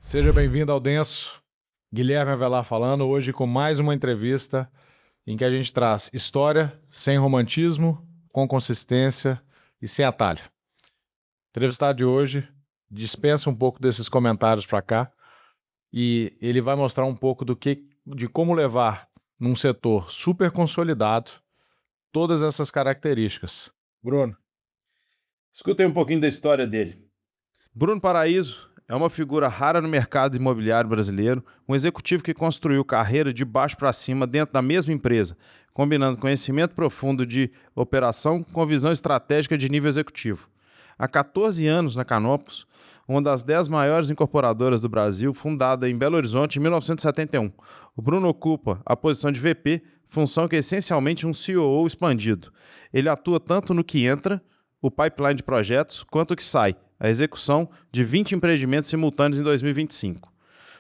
Seja bem-vindo ao Denso. Guilherme Avelar falando hoje com mais uma entrevista em que a gente traz história sem romantismo, com consistência e sem atalho. O entrevistado de hoje dispensa um pouco desses comentários para cá e ele vai mostrar um pouco de como levar num setor super consolidado todas essas características. Bruno. Escutem um pouquinho da história dele. Bruno Paraíso é uma figura rara no mercado imobiliário brasileiro, um executivo que construiu carreira de baixo para cima dentro da mesma empresa, combinando conhecimento profundo de operação com visão estratégica de nível executivo. Há 14 anos na Canopus, uma das 10 maiores incorporadoras do Brasil, fundada em Belo Horizonte em 1971. O Bruno ocupa a posição de VP, função que é essencialmente um COO expandido. Ele atua tanto no que entra, o pipeline de projetos, quanto o que sai, a execução de 20 empreendimentos simultâneos em 2025.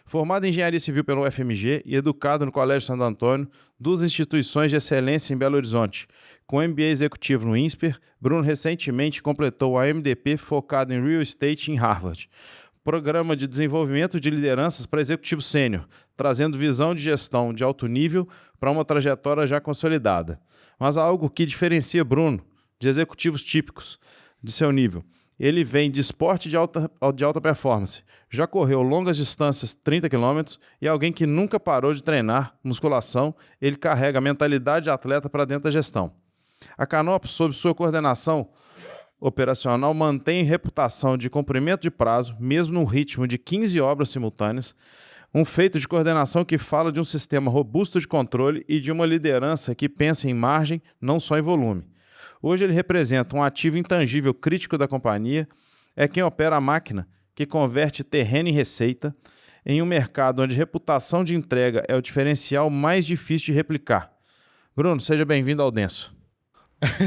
Formado em Engenharia Civil pelo UFMG e educado no Colégio Santo Antônio, duas instituições de excelência em Belo Horizonte. Com MBA executivo no INSPER, Bruno recentemente completou a MDP focado em Real Estate em Harvard. Programa de desenvolvimento de lideranças para executivo sênior, trazendo visão de gestão de alto nível para uma trajetória já consolidada. Mas há algo que diferencia Bruno de executivos típicos de seu nível. Ele vem de esporte de alta performance, já correu longas distâncias, 30 km, e alguém que nunca parou de treinar musculação, ele carrega a mentalidade de atleta para dentro da gestão. A Canopus, sob sua coordenação operacional, mantém reputação de cumprimento de prazo, mesmo no ritmo de 15 obras simultâneas, um feito de coordenação que fala de um sistema robusto de controle e de uma liderança que pensa em margem, não só em volume. Hoje ele representa um ativo intangível crítico da companhia, é quem opera a máquina que converte terreno em receita em um mercado onde reputação de entrega é o diferencial mais difícil de replicar. Bruno, seja bem-vindo ao Denso.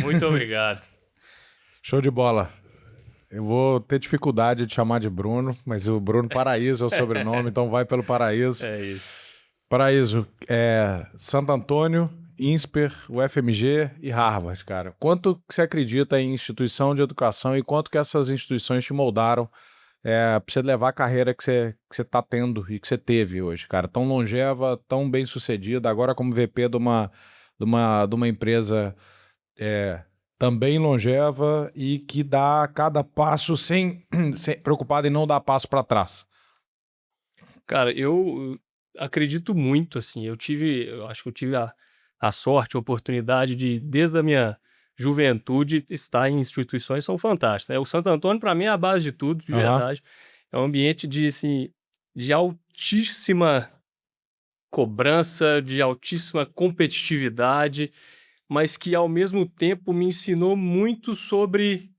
Muito obrigado. Show de bola. Eu vou ter dificuldade de chamar de Bruno, mas o Bruno Paraíso é o sobrenome, então vai pelo Paraíso. É isso. Paraíso, Santo Antônio, INSPER, UFMG e Harvard, cara. Quanto que você acredita em instituição de educação e quanto que essas instituições te moldaram para você levar a carreira que você tá tendo e que você teve hoje, cara? Tão longeva, tão bem sucedida, agora como VP de uma empresa também longeva e que dá cada passo sem preocupado em não dar passo para trás. Cara, eu acredito muito, assim, eu acho que eu tive a sorte, a oportunidade de, desde a minha juventude, estar em instituições que são fantásticas, né? O Santo Antônio, para mim, é a base de tudo, de verdade. É um ambiente de, assim, de altíssima cobrança, de altíssima competitividade, mas que, ao mesmo tempo, me ensinou muito sobre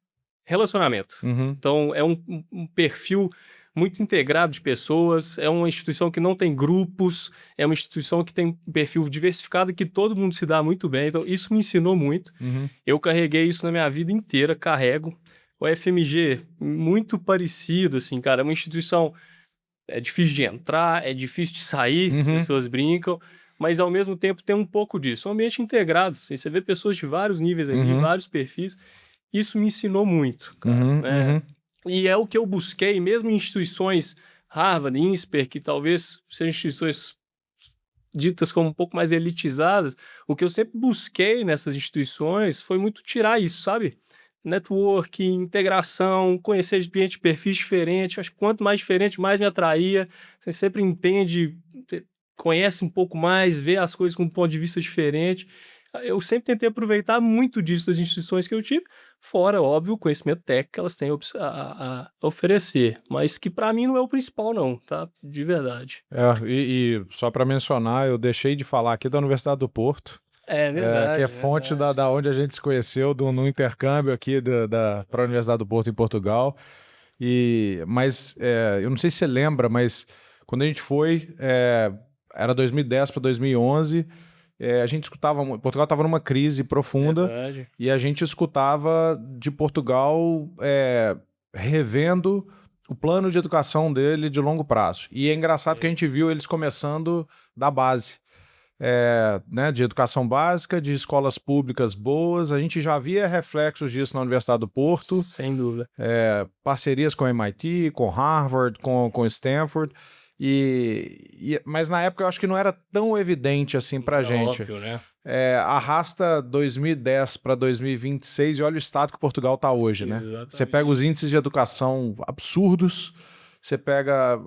relacionamento. Uhum. Então, é um perfil muito integrado de pessoas, é uma instituição que não tem grupos, é uma instituição que tem um perfil diversificado e que todo mundo se dá muito bem. Então, isso me ensinou muito. Uhum. Eu carreguei isso na minha vida inteira, carrego. O FMG, muito parecido, assim, cara, é uma instituição, é difícil de entrar, é difícil de sair, as pessoas brincam, mas ao mesmo tempo tem um pouco disso. É um ambiente integrado, assim, você vê pessoas de vários níveis ali, vários perfis. Isso me ensinou muito, cara. E é o que eu busquei, mesmo em instituições Harvard, INSPER, que talvez sejam instituições ditas como um pouco mais elitizadas, o que eu sempre busquei nessas instituições foi muito tirar isso, sabe? Networking, integração, conhecer gente de perfis diferentes. Acho que quanto mais diferente, mais me atraía. Você sempre entende, conhece um pouco mais, vê as coisas com um ponto de vista diferente. Eu sempre tentei aproveitar muito disso das instituições que eu tive, fora, óbvio, o conhecimento técnico que elas têm a oferecer, mas que para mim não é o principal não, tá? De verdade. E só para mencionar, eu deixei de falar aqui da Universidade do Porto, É verdade. que é fonte da onde a gente se conheceu, no intercâmbio aqui para a Universidade do Porto em Portugal. Mas eu não sei se você lembra, mas quando a gente foi, era 2010 para 2011, a gente escutava, Portugal estava numa crise profunda. Verdade. E a gente escutava de Portugal revendo o plano de educação dele de longo prazo. E é engraçado que a gente viu eles começando da base. né, de educação básica, de escolas públicas boas. A gente já via reflexos disso na Universidade do Porto. Sem dúvida. Parcerias com MIT, com Harvard, com Stanford. Mas na época eu acho que não era tão evidente assim pra gente. Óbvio, né? Arrasta 2010 para 2026 e olha o estado que Portugal está hoje, né? Exatamente. Você pega os índices de educação absurdos, você pega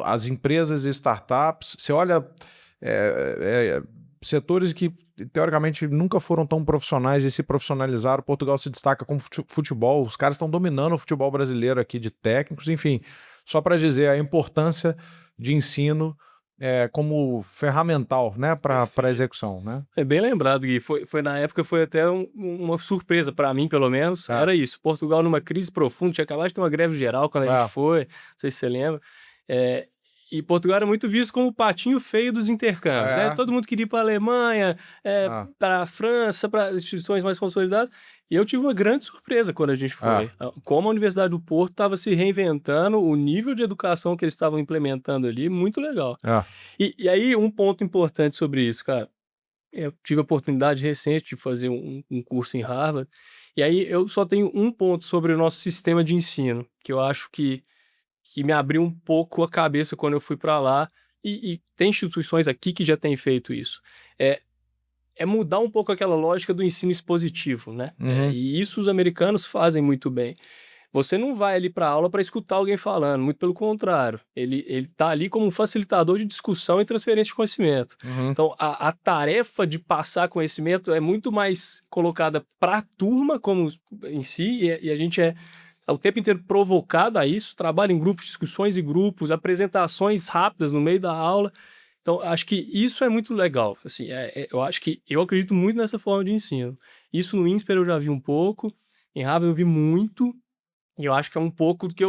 as empresas e startups, você olha setores que teoricamente nunca foram tão profissionais e se profissionalizaram. Portugal se destaca com futebol, os caras estão dominando o futebol brasileiro aqui de técnicos, enfim, só para dizer a importância de ensino como ferramental, né, para a execução, né? É bem lembrado, Gui. Foi na época, foi até uma surpresa para mim, pelo menos. Era isso. Portugal numa crise profunda, tinha acabado de ter uma greve geral quando a gente foi, não sei se você lembra. E Portugal era muito visto como o patinho feio dos intercâmbios. Né? Todo mundo queria ir para a Alemanha, para a França, para instituições mais consolidadas. E eu tive uma grande surpresa quando a gente foi. Como a Universidade do Porto estava se reinventando, o nível de educação que eles estavam implementando ali, muito legal. E aí, um ponto importante sobre isso, cara. Eu tive a oportunidade recente de fazer um curso em Harvard. E aí, eu só tenho um ponto sobre o nosso sistema de ensino, que eu acho que me abriu um pouco a cabeça quando eu fui para lá. E tem instituições aqui que já têm feito isso. É mudar um pouco aquela lógica do ensino expositivo, né? E isso os americanos fazem muito bem. Você não vai ali para a aula para escutar alguém falando, muito pelo contrário. Ele tá ali como um facilitador de discussão e transferência de conhecimento. Então, a tarefa de passar conhecimento é muito mais colocada para a turma como em si, e a gente é o tempo inteiro provocado a isso, trabalha em grupos, discussões em grupos, apresentações rápidas no meio da aula. Então, acho que isso é muito legal. Assim, eu acredito muito nessa forma de ensino. Isso no INSPER eu já vi um pouco, em Harvard eu vi muito, e eu acho que é um pouco do que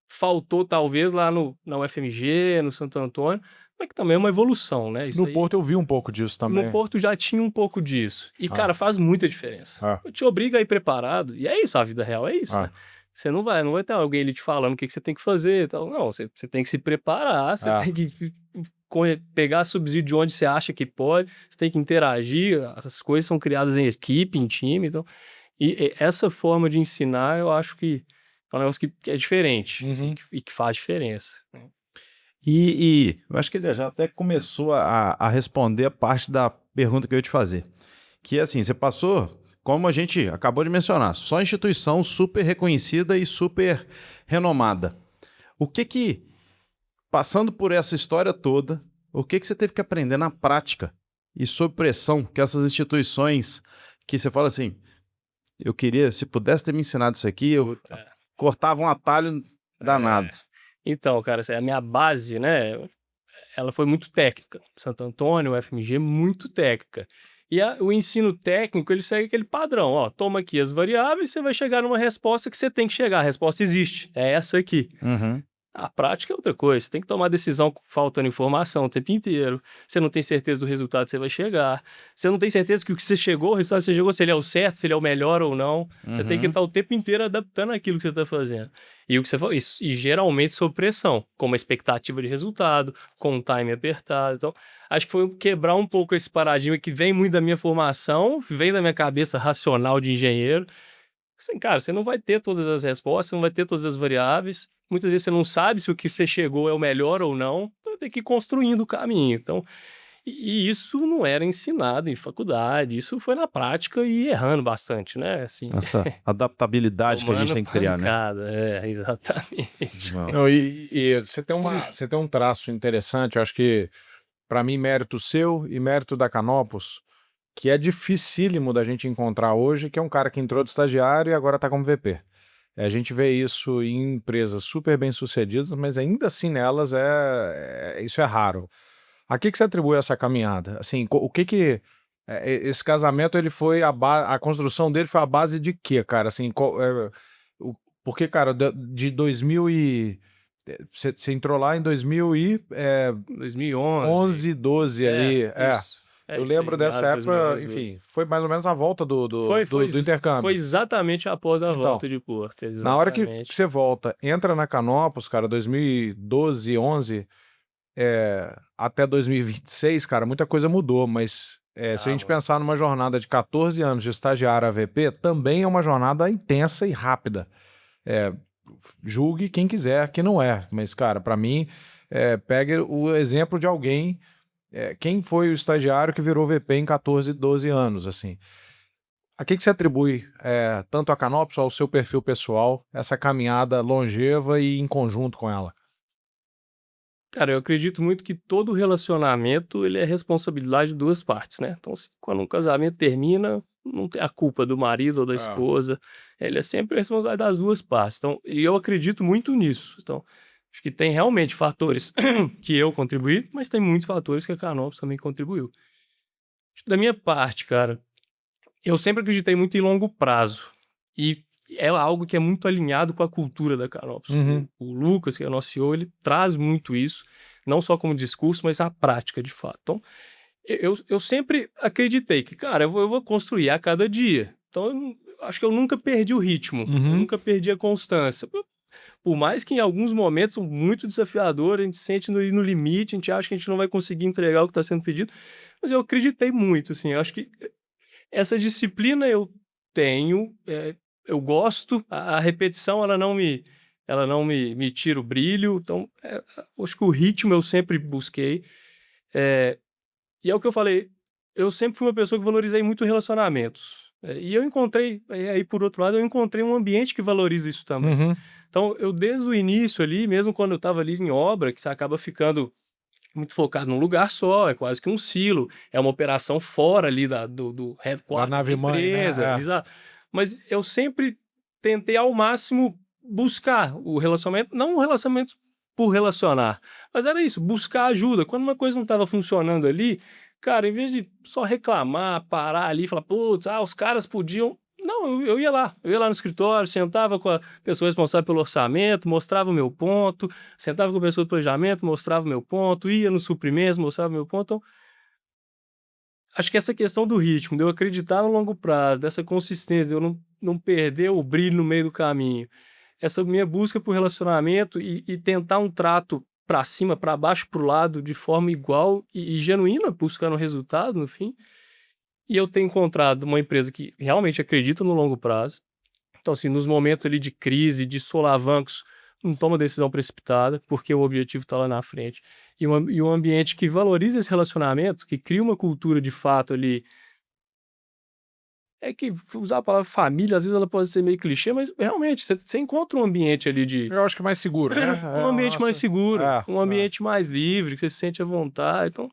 faltou, talvez, lá na UFMG, no Santo Antônio, mas que também é uma evolução, né? No Porto eu vi um pouco disso também. No Porto já tinha um pouco disso. E, cara, faz muita diferença. Te obriga a ir preparado, e é isso, a vida real é isso, né? Você não vai ter alguém ali te falando o que você tem que fazer e tal. Não, você tem que se preparar, você tem que pegar subsídio de onde você acha que pode, você tem que interagir, essas coisas são criadas em equipe, em time, então... E essa forma de ensinar, eu acho que é um negócio que é diferente, assim, e que faz diferença. E eu acho que ele já até começou a responder a parte da pergunta que eu ia te fazer. Que é assim, você passou... Como a gente acabou de mencionar, só instituição super reconhecida e super renomada. Passando por essa história toda, o que você teve que aprender na prática e sob pressão que essas instituições que você fala assim, eu queria, se pudesse ter me ensinado isso aqui, eu cortava um atalho danado. Então, cara, a minha base, né, ela foi muito técnica. Santo Antônio, UFMG, muito técnica. E o ensino técnico, ele segue aquele padrão, toma aqui as variáveis, você vai chegar numa resposta que você tem que chegar, a resposta existe, é essa aqui. A prática é outra coisa, você tem que tomar decisão faltando informação o tempo inteiro, você não tem certeza do resultado que você vai chegar, você não tem certeza que o que você chegou, o resultado que você chegou, se ele é o certo, se ele é o melhor ou não, você tem que estar o tempo inteiro adaptando aquilo que você está fazendo. E o que você fala, isso, e geralmente sob pressão, com uma expectativa de resultado, com um time apertado. Então, acho que foi quebrar um pouco esse paradigma que vem muito da minha formação, vem da minha cabeça racional de engenheiro. Assim, cara, você não vai ter todas as respostas, você não vai ter todas as variáveis. Muitas vezes você não sabe se o que você chegou é o melhor ou não. Então, tem que ir construindo o caminho. Então, e isso não era ensinado em faculdade, isso foi na prática e errando bastante, né? Assim, essa adaptabilidade que a gente tem que criar, né? Exatamente. Não, e você tem um traço interessante, eu acho que, para mim, mérito seu e mérito da Canopus, que é dificílimo da gente encontrar hoje, que é um cara que entrou de estagiário e agora está como VP. A gente vê isso em empresas super bem-sucedidas, mas ainda assim nelas isso é raro. A que você atribui essa caminhada? Assim, o que esse casamento ele foi a construção dele foi a base de quê, cara? Assim, porque, cara, de 2000 e você entrou lá em 2011, 12 ali. Eu lembro dessa época, enfim, foi mais ou menos a volta do intercâmbio. Foi exatamente após a volta de Porto. Exatamente. Na hora que você volta, entra na Canopus, cara, 2012, 11, até 2026, cara, muita coisa mudou, mas se a gente pensar numa jornada de 14 anos de estagiário a VP, também é uma jornada intensa e rápida. Julgue quem quiser que não é, mas, cara, para mim, pegue o exemplo de alguém, quem foi o estagiário que virou VP em 14, 12 anos, assim. A que você atribui, tanto a Canopus, ao seu perfil pessoal, essa caminhada longeva e em conjunto com ela? Cara, eu acredito muito que todo relacionamento ele é responsabilidade de duas partes, né? Então, quando um casamento termina, não tem a culpa do marido ou da esposa, ele é sempre a responsabilidade das duas partes. Então, e eu acredito muito nisso. Então, acho que tem realmente fatores que eu contribuí, mas tem muitos fatores que a Canopus também contribuiu. Acho que da minha parte, cara, eu sempre acreditei muito em longo prazo. E é algo que é muito alinhado com a cultura da Canopus. Uhum. O Lucas, que é o nosso CEO, ele traz muito isso, não só como discurso, mas a prática, de fato. Então, eu sempre acreditei que, cara, eu vou construir a cada dia. Então, acho que eu nunca perdi o ritmo, eu nunca perdi a constância. Por mais que em alguns momentos são muito desafiadores, a gente sente no limite, a gente acha que a gente não vai conseguir entregar o que está sendo pedido, mas eu acreditei muito, assim, eu acho que essa disciplina eu tenho, eu gosto, a repetição ela não me tira o brilho, então, acho que o ritmo eu sempre busquei, e é o que eu falei, eu sempre fui uma pessoa que valorizei muito relacionamentos, e eu encontrei, aí por outro lado, eu encontrei um ambiente que valoriza isso também. Uhum. Então, eu desde o início ali, mesmo quando eu estava ali em obra, que você acaba ficando muito focado num lugar só, é quase que um silo, é uma operação fora ali do Da headquarter da nave mãe, empresa, né? exato. Mas eu sempre tentei ao máximo buscar o relacionamento, não um relacionamento por relacionar, mas era isso, buscar ajuda. Quando uma coisa não estava funcionando ali, cara, em vez de só reclamar, parar ali e falar, putz, os caras podiam. Não, eu ia lá, no escritório, sentava com a pessoa responsável pelo orçamento, mostrava o meu ponto, sentava com a pessoa do planejamento, mostrava o meu ponto, ia nos suprimentos, mostrava o meu ponto. Então, acho que essa questão do ritmo, de eu acreditar no longo prazo, dessa consistência, de eu não perder o brilho no meio do caminho, essa minha busca por relacionamento e tentar um trato para cima, para baixo, para o lado, de forma igual e genuína, buscando resultado no fim. E eu tenho encontrado uma empresa que realmente acredita no longo prazo. Então, assim, nos momentos ali de crise, de solavancos, não toma decisão precipitada, porque o objetivo está lá na frente. E um ambiente que valoriza esse relacionamento, que cria uma cultura de fato ali. É que usar a palavra família, às vezes ela pode ser meio clichê, mas realmente você encontra um ambiente ali de. Eu acho que é mais seguro, né? Um ambiente mais seguro, um é. ambiente mais livre, que você se sente à vontade. Então,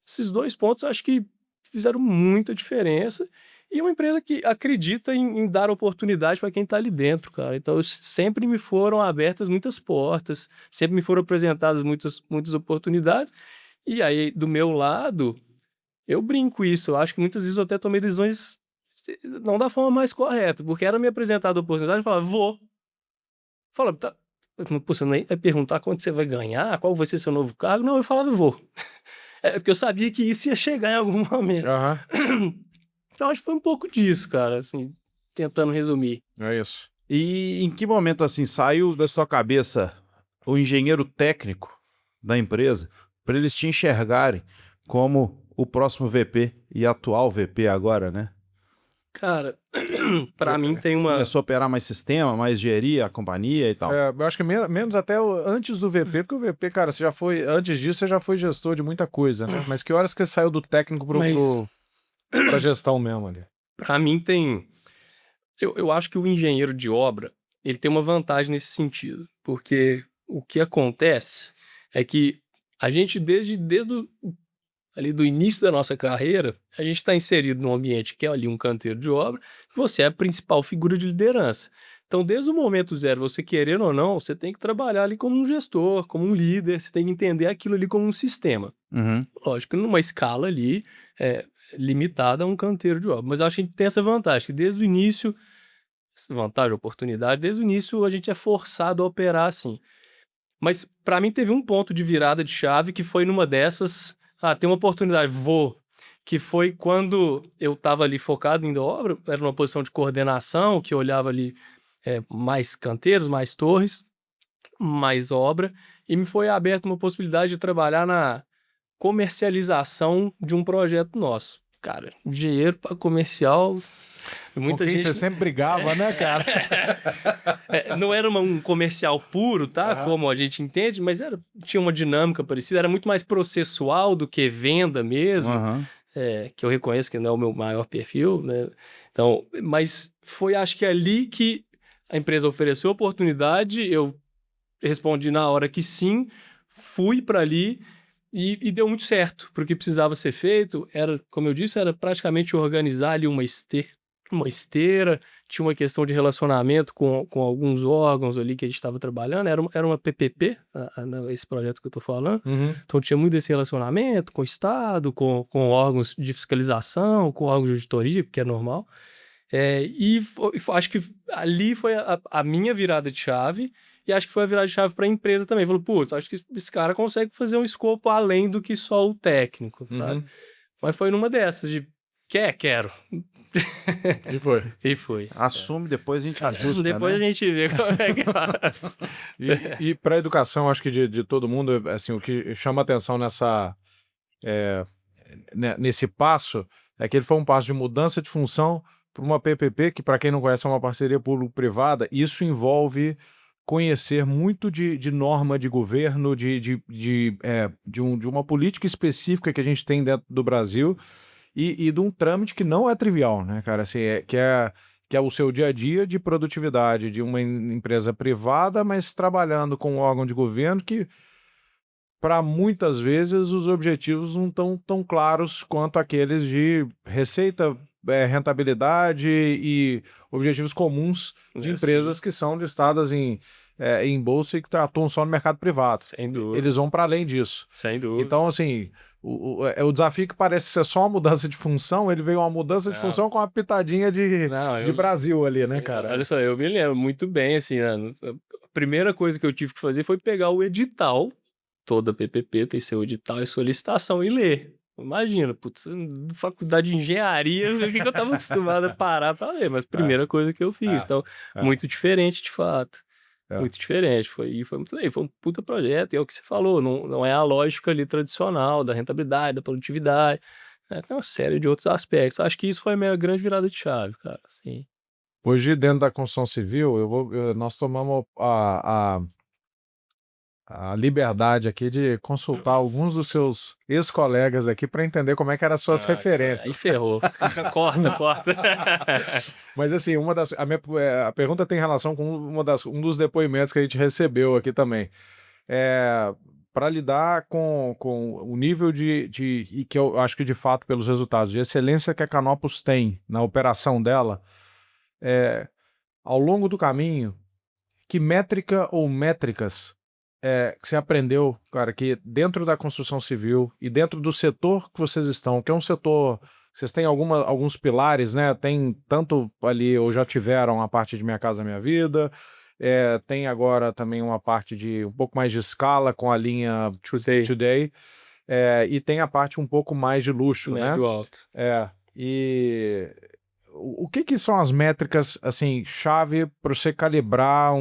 esses dois pontos eu acho que fizeram muita diferença. E uma empresa que acredita em dar oportunidade para quem está ali dentro, cara. Então, sempre me foram abertas muitas portas, sempre me foram apresentadas muitas oportunidades. E aí, do meu lado, eu brinco isso. Eu acho que muitas vezes eu até tomei decisões não da forma mais correta, porque era me apresentada a oportunidade e falava, vou. Fala, tá. Pô, você nem vai perguntar quanto você vai ganhar, qual vai ser seu novo cargo? Não, eu falava, vou. É porque eu sabia que isso ia chegar em algum momento. Aham. Então, acho que foi um pouco disso, cara, assim, tentando resumir. É isso. E em que momento, assim, saiu da sua cabeça o engenheiro técnico da empresa para eles te enxergarem como o próximo VP e atual VP agora, né? Cara, pra mim tem uma. Começou a operar mais sistema, mais gerir a companhia e tal. Eu acho que menos até antes do VP, porque o VP, cara, você já foi. Antes disso, você já foi gestor de muita coisa, né? Mas que horas que você saiu do técnico Mas pra gestão mesmo ali? pra mim tem. Eu acho que o engenheiro de obra ele tem uma vantagem nesse sentido, porque o que acontece é que a gente, desde ali do início da nossa carreira, a gente está inserido num ambiente que é ali um canteiro de obra, e você é a principal figura de liderança. Então, desde o momento zero, você querendo ou não, você tem que trabalhar ali como um gestor, como um líder, você tem que entender aquilo ali como um sistema. Uhum. Lógico, numa escala ali limitada a um canteiro de obra. Mas eu acho que a gente tem essa vantagem, que desde o início, essa vantagem, oportunidade, desde o início a gente é forçado a operar assim. Mas para mim teve um ponto de virada de chave que foi numa dessas, tem uma oportunidade, vou. Que foi quando eu estava ali focado em obra, era numa posição de coordenação, que eu olhava ali mais canteiros, mais torres. mais obra, e me foi aberta uma possibilidade de trabalhar na comercialização de um projeto nosso. Cara, dinheiro para comercial... Muita gente... você sempre brigava, né, cara? Não era um comercial puro, tá? Como a gente entende, mas tinha uma dinâmica parecida, era muito mais processual do que venda mesmo, que eu reconheço que não é o meu maior perfil, né? Então, mas foi, acho que ali que a empresa ofereceu a oportunidade, eu respondi na hora que sim, fui para ali e deu muito certo, porque precisava ser feito, como eu disse, era praticamente organizar ali uma esteira, tinha uma questão de relacionamento com alguns órgãos ali que a gente estava trabalhando, era uma PPP, esse projeto que eu estou falando, então tinha muito esse relacionamento com o Estado, com órgãos de fiscalização, com órgãos de auditoria, porque é normal, acho que ali foi a minha virada de chave, e acho que foi a virada de chave para a empresa também. Falou, putz, acho que esse cara consegue fazer um escopo além do que só o técnico, sabe? Mas foi numa dessas de, quero. E foi. Assume, depois a gente ajusta, depois né? A gente vê como é que faz. E para a educação, acho que de todo mundo, assim, o que chama atenção nesse passo é que ele foi um passo de mudança de função para uma PPP, que para quem não conhece é uma parceria público-privada. Isso envolve conhecer muito de norma de governo, de uma política específica que a gente tem dentro do Brasil e de um trâmite que não é trivial, né, cara? Assim, que é o seu dia a dia de produtividade de uma empresa privada, mas trabalhando com um órgão de governo que, para muitas vezes, os objetivos não estão tão claros quanto aqueles de receita, rentabilidade e objetivos comuns de empresas que são listadas em bolsa e que atuam só no mercado privado. Sem dúvida. Eles vão para além disso. Sem dúvida. Então, assim, o desafio que parece ser só uma mudança de função, ele veio uma mudança de função com uma pitadinha de Brasil ali, né, cara? Olha só, eu me lembro muito bem, assim, a primeira coisa que eu tive que fazer foi pegar o edital, toda PPP tem seu edital e sua licitação, e ler. Imagina, putz, faculdade de engenharia, o que eu tava acostumado a parar para ler, mas primeira coisa que eu fiz, então, muito diferente de fato. Muito diferente, foi muito legal, foi um puta projeto, e é o que você falou, não é a lógica ali tradicional da rentabilidade, da produtividade, né? Tem uma série de outros aspectos. Acho que isso foi a minha grande virada de chave, cara, assim. Hoje, dentro da construção civil, nós tomamos a liberdade aqui de consultar alguns dos seus ex-colegas aqui para entender como é que eram as suas referências. Aí ferrou. Corta. Mas assim, a pergunta tem relação com um dos depoimentos que a gente recebeu aqui também. Para lidar com o nível e que eu acho que de fato pelos resultados de excelência que a Canopus tem na operação dela, ao longo do caminho, que métrica ou métricas que você aprendeu, cara, que dentro da construção civil e dentro do setor que vocês estão, que é um setor, vocês têm alguns pilares, né? Tem tanto ali, ou já tiveram a parte de Minha Casa Minha Vida, tem agora também uma parte de um pouco mais de escala com a linha Today, e tem a parte um pouco mais de luxo, né? Médio alto. E o que são as métricas, assim, chave para você calibrar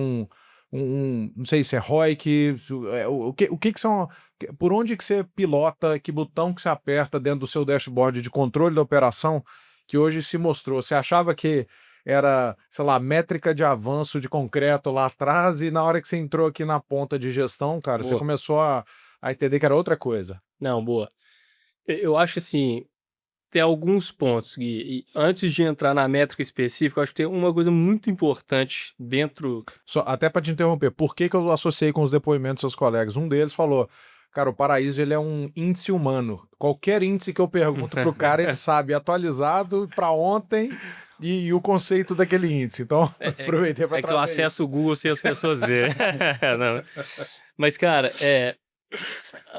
não sei se é ROIC, o que são, por onde que você pilota, que botão que você aperta dentro do seu dashboard de controle da operação, que hoje se mostrou, você achava que era, sei lá, métrica de avanço de concreto lá atrás, e na hora que você entrou aqui na ponta de gestão, cara, você começou a entender que era outra coisa. Não, boa. Eu acho que assim, tem alguns pontos, Gui, e antes de entrar na métrica específica, eu acho que tem uma coisa muito importante dentro... Até para te interromper, por que eu associei com os depoimentos dos seus colegas? Um deles falou, cara, o Paraíso ele é um índice humano. Qualquer índice que eu pergunto pro cara, ele sabe atualizado para ontem e o conceito daquele índice. Então, aproveitei para trazer que eu acesso o Google sem as pessoas verem. Mas, cara,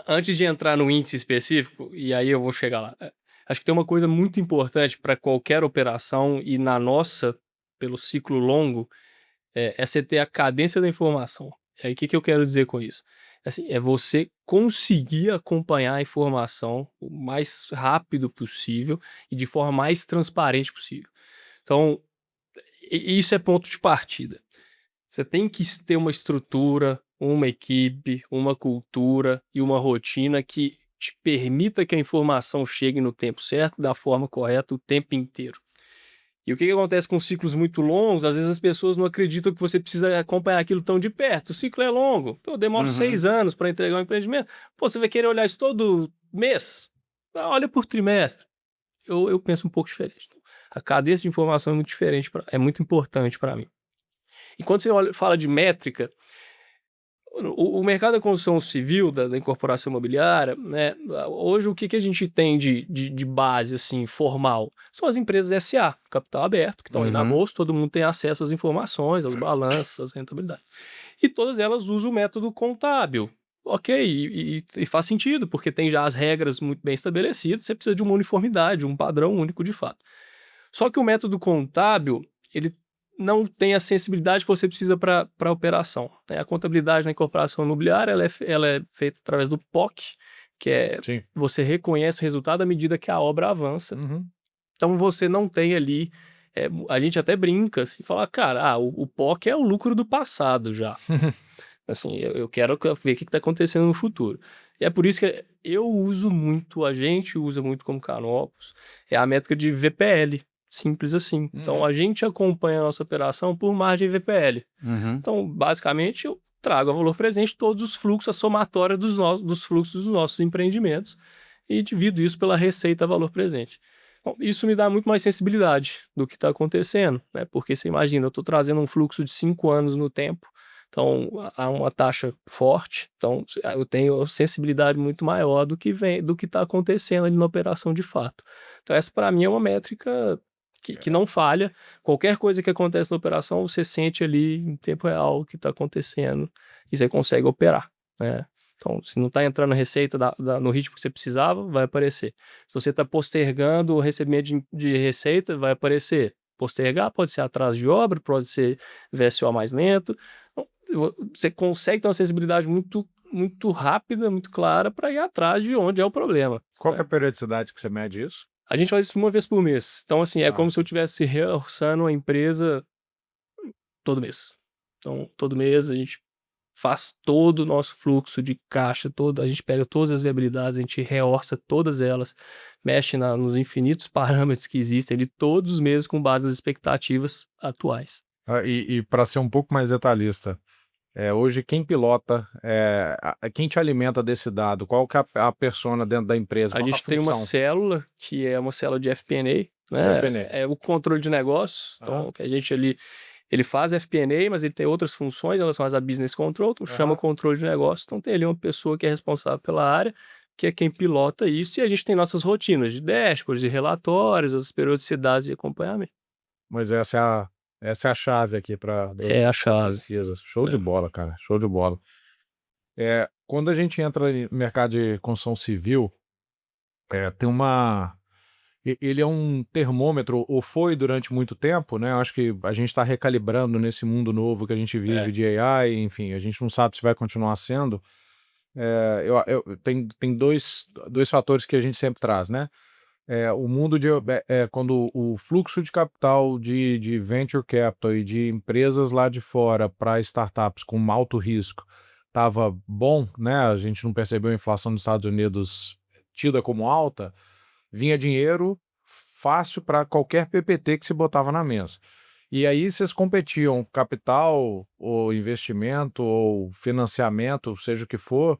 antes de entrar no índice específico, e aí eu vou chegar lá... Acho que tem uma coisa muito importante para qualquer operação e na nossa, pelo ciclo longo, é você ter a cadência da informação. E aí, o que eu quero dizer com isso? Assim, é você conseguir acompanhar a informação o mais rápido possível e de forma mais transparente possível. Então, isso é ponto de partida. Você tem que ter uma estrutura, uma equipe, uma cultura e uma rotina que te permita que a informação chegue no tempo certo, da forma correta, o tempo inteiro. E o que acontece com ciclos muito longos? Às vezes as pessoas não acreditam que você precisa acompanhar aquilo tão de perto. O ciclo é longo. Pô, demora 6 anos para entregar um empreendimento. Pô, você vai querer olhar isso todo mês? Olha por trimestre. Eu penso um pouco diferente. A cadência de informação é muito diferente, é muito importante para mim. E quando você fala de métrica, o mercado da construção civil, da incorporação imobiliária, né, hoje o que a gente tem de base assim, formal? São as empresas SA, capital aberto, que estão aí na bolsa, todo mundo tem acesso às informações, aos balanços, às rentabilidades. E todas elas usam o método contábil. Ok, e faz sentido, porque tem já as regras muito bem estabelecidas, você precisa de uma uniformidade, um padrão único de fato. Só que o método contábil, ele não tem a sensibilidade que você precisa para a operação, né? A contabilidade na incorporação imobiliária ela é feita através do POC, que é você reconhece o resultado à medida que a obra avança. Então você não tem ali, a gente até brinca assim, fala, cara, o POC é o lucro do passado já. Assim, eu quero ver o que está acontecendo no futuro. E é por isso que eu uso muito, a gente usa muito como Canopus, é a métrica de VPL. Simples assim. Então, a gente acompanha a nossa operação por margem VPL. Então, basicamente, eu trago a valor presente todos os fluxos, a somatória dos fluxos dos nossos empreendimentos e divido isso pela receita valor presente. Bom, isso me dá muito mais sensibilidade do que está acontecendo, né? Porque você imagina, eu estou trazendo um fluxo de 5 anos no tempo, então há uma taxa forte, então eu tenho sensibilidade muito maior do que está acontecendo ali na operação de fato. Então, essa para mim é uma métrica que não falha. Qualquer coisa que acontece na operação, você sente ali em tempo real o que está acontecendo e você consegue operar, né? Então, se não está entrando receita no ritmo que você precisava, vai aparecer. Se você está postergando o recebimento de receita, vai aparecer. Postergar pode ser atraso de obra, pode ser VSO mais lento. Então, você consegue ter uma sensibilidade muito, muito rápida, muito clara para ir atrás de onde é o problema. Qual que é a periodicidade que você mede isso? A gente faz isso uma vez por mês. Então, assim, é como se eu estivesse reorçando a empresa todo mês. Então, todo mês a gente faz todo o nosso fluxo de caixa, a gente pega todas as viabilidades, a gente reorça todas elas, mexe nos infinitos parâmetros que existem ali todos os meses com base nas expectativas atuais. E para ser um pouco mais detalhista, hoje quem pilota, quem te alimenta desse dado? Qual que é a persona dentro da empresa? A gente tem uma célula que é uma célula de FP&A, né? É o controle de negócios. Então, que a gente ali, ele faz FP&A, mas ele tem outras funções relacionadas a business control, então chama controle de negócio. Então tem ali uma pessoa que é responsável pela área, que é quem pilota isso, e a gente tem nossas rotinas de dashboards, de relatórios, as periodicidades de acompanhamento. Mas essa é a chave aqui para... É a chave. Precisa. Show de bola, cara. Show de bola. Quando a gente entra no mercado de construção civil, tem uma... Ele é um termômetro, ou foi durante muito tempo, né? Eu acho que a gente está recalibrando nesse mundo novo que a gente vive de AI, enfim, a gente não sabe se vai continuar sendo. Tem dois fatores que a gente sempre traz, né? O mundo quando o fluxo de capital de venture capital e de empresas lá de fora para startups com alto risco estava bom, né? A gente não percebeu a inflação dos Estados Unidos tida como alta, vinha dinheiro fácil para qualquer PPT que se botava na mesa. E aí vocês competiam capital, ou investimento, ou financiamento, seja o que for,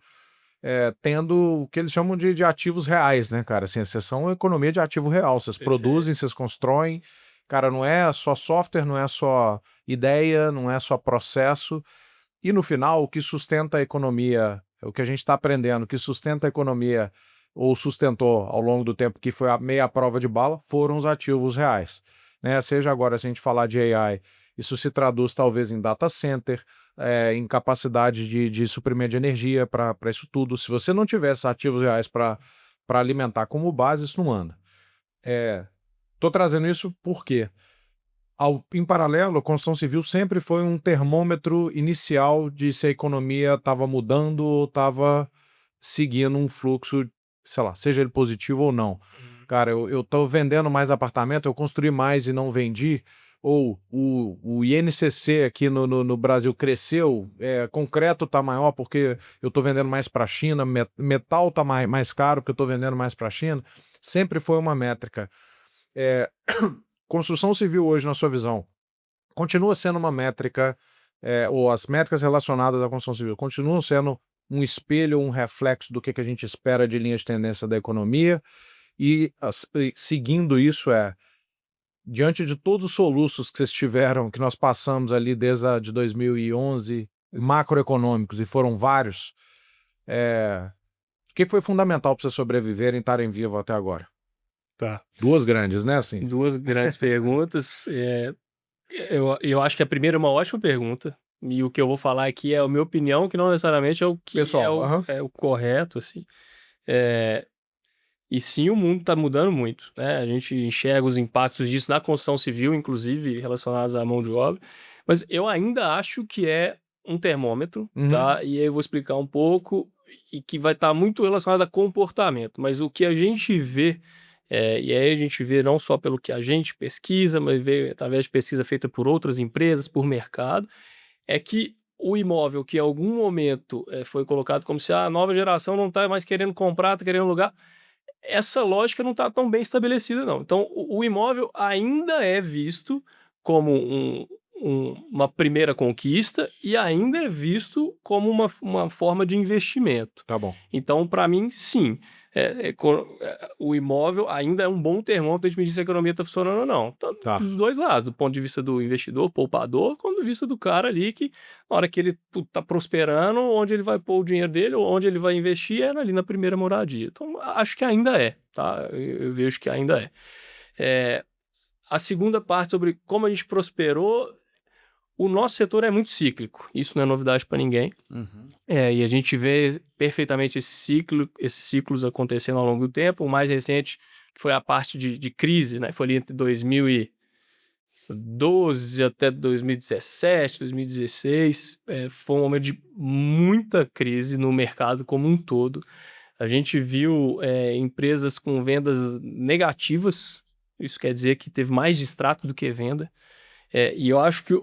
tendo o que eles chamam de ativos reais, né, cara? Assim, vocês são uma economia de ativo real, vocês produzem, vocês constroem. Cara, não é só software, não é só ideia, não é só processo. E no final, o que sustenta a economia, o que a gente está aprendendo, o que sustenta a economia ou sustentou ao longo do tempo, que foi a meia prova de bala, foram os ativos reais, né? Seja agora, se a gente falar de AI, isso se traduz talvez em data center, em capacidade de suprimento de energia para isso tudo. Se você não tivesse ativos reais para alimentar como base, isso não anda. Tô trazendo isso porque, em paralelo, a construção civil sempre foi um termômetro inicial de se a economia estava mudando ou estava seguindo um fluxo, sei lá, seja ele positivo ou não. Cara, eu tô vendendo mais apartamento, eu construí mais e não vendi, ou o INCC aqui no Brasil cresceu, concreto está maior porque eu estou vendendo mais para a China, metal está mais caro porque eu estou vendendo mais para a China, sempre foi uma métrica. Construção civil hoje, na sua visão, continua sendo uma métrica, ou as métricas relacionadas à construção civil continuam sendo um espelho, um reflexo do que a gente espera de linha de tendência da economia, e seguindo isso diante de todos os soluços que vocês tiveram, que nós passamos ali desde de 2011, macroeconômicos, e foram vários, o que foi fundamental para vocês sobreviverem e estarem vivos até agora? Tá. Duas grandes, né? Assim. Duas grandes perguntas. Eu acho que a primeira é uma ótima pergunta. E o que eu vou falar aqui é a minha opinião, que não necessariamente é o que Pessoal, é o correto, assim. E sim, o mundo está mudando muito, né? A gente enxerga os impactos disso na construção civil, inclusive relacionados à mão de obra. Mas eu ainda acho que é um termômetro, tá? E aí eu vou explicar um pouco, e que vai estar muito relacionado a comportamento. Mas o que a gente vê, e aí a gente vê não só pelo que a gente pesquisa, mas vê através de pesquisa feita por outras empresas, por mercado, é que o imóvel que em algum momento foi colocado como se a nova geração não está mais querendo comprar, está querendo alugar, essa lógica não está tão bem estabelecida, não. Então, o imóvel ainda é visto como uma primeira conquista e ainda é visto como uma forma de investimento. Tá bom. Então, para mim, sim. O imóvel ainda é um bom termômetro de medir se a economia está funcionando ou não. Tá. Dos dois lados, do ponto de vista do investidor, poupador, quanto do vista do cara ali que, na hora que ele está prosperando, onde ele vai pôr o dinheiro dele, ou onde ele vai investir, é ali na primeira moradia. Então, acho que ainda é, tá? Eu vejo que ainda é. A segunda parte sobre como a gente prosperou, o nosso setor é muito cíclico, isso não é novidade para ninguém. E a gente vê perfeitamente esses ciclos acontecendo ao longo do tempo. O mais recente, que foi a parte de crise, né? Foi ali entre 2012 até 2017, 2016. Foi um momento de muita crise no mercado como um todo. A gente viu empresas com vendas negativas, isso quer dizer que teve mais distrato do que venda. E eu acho que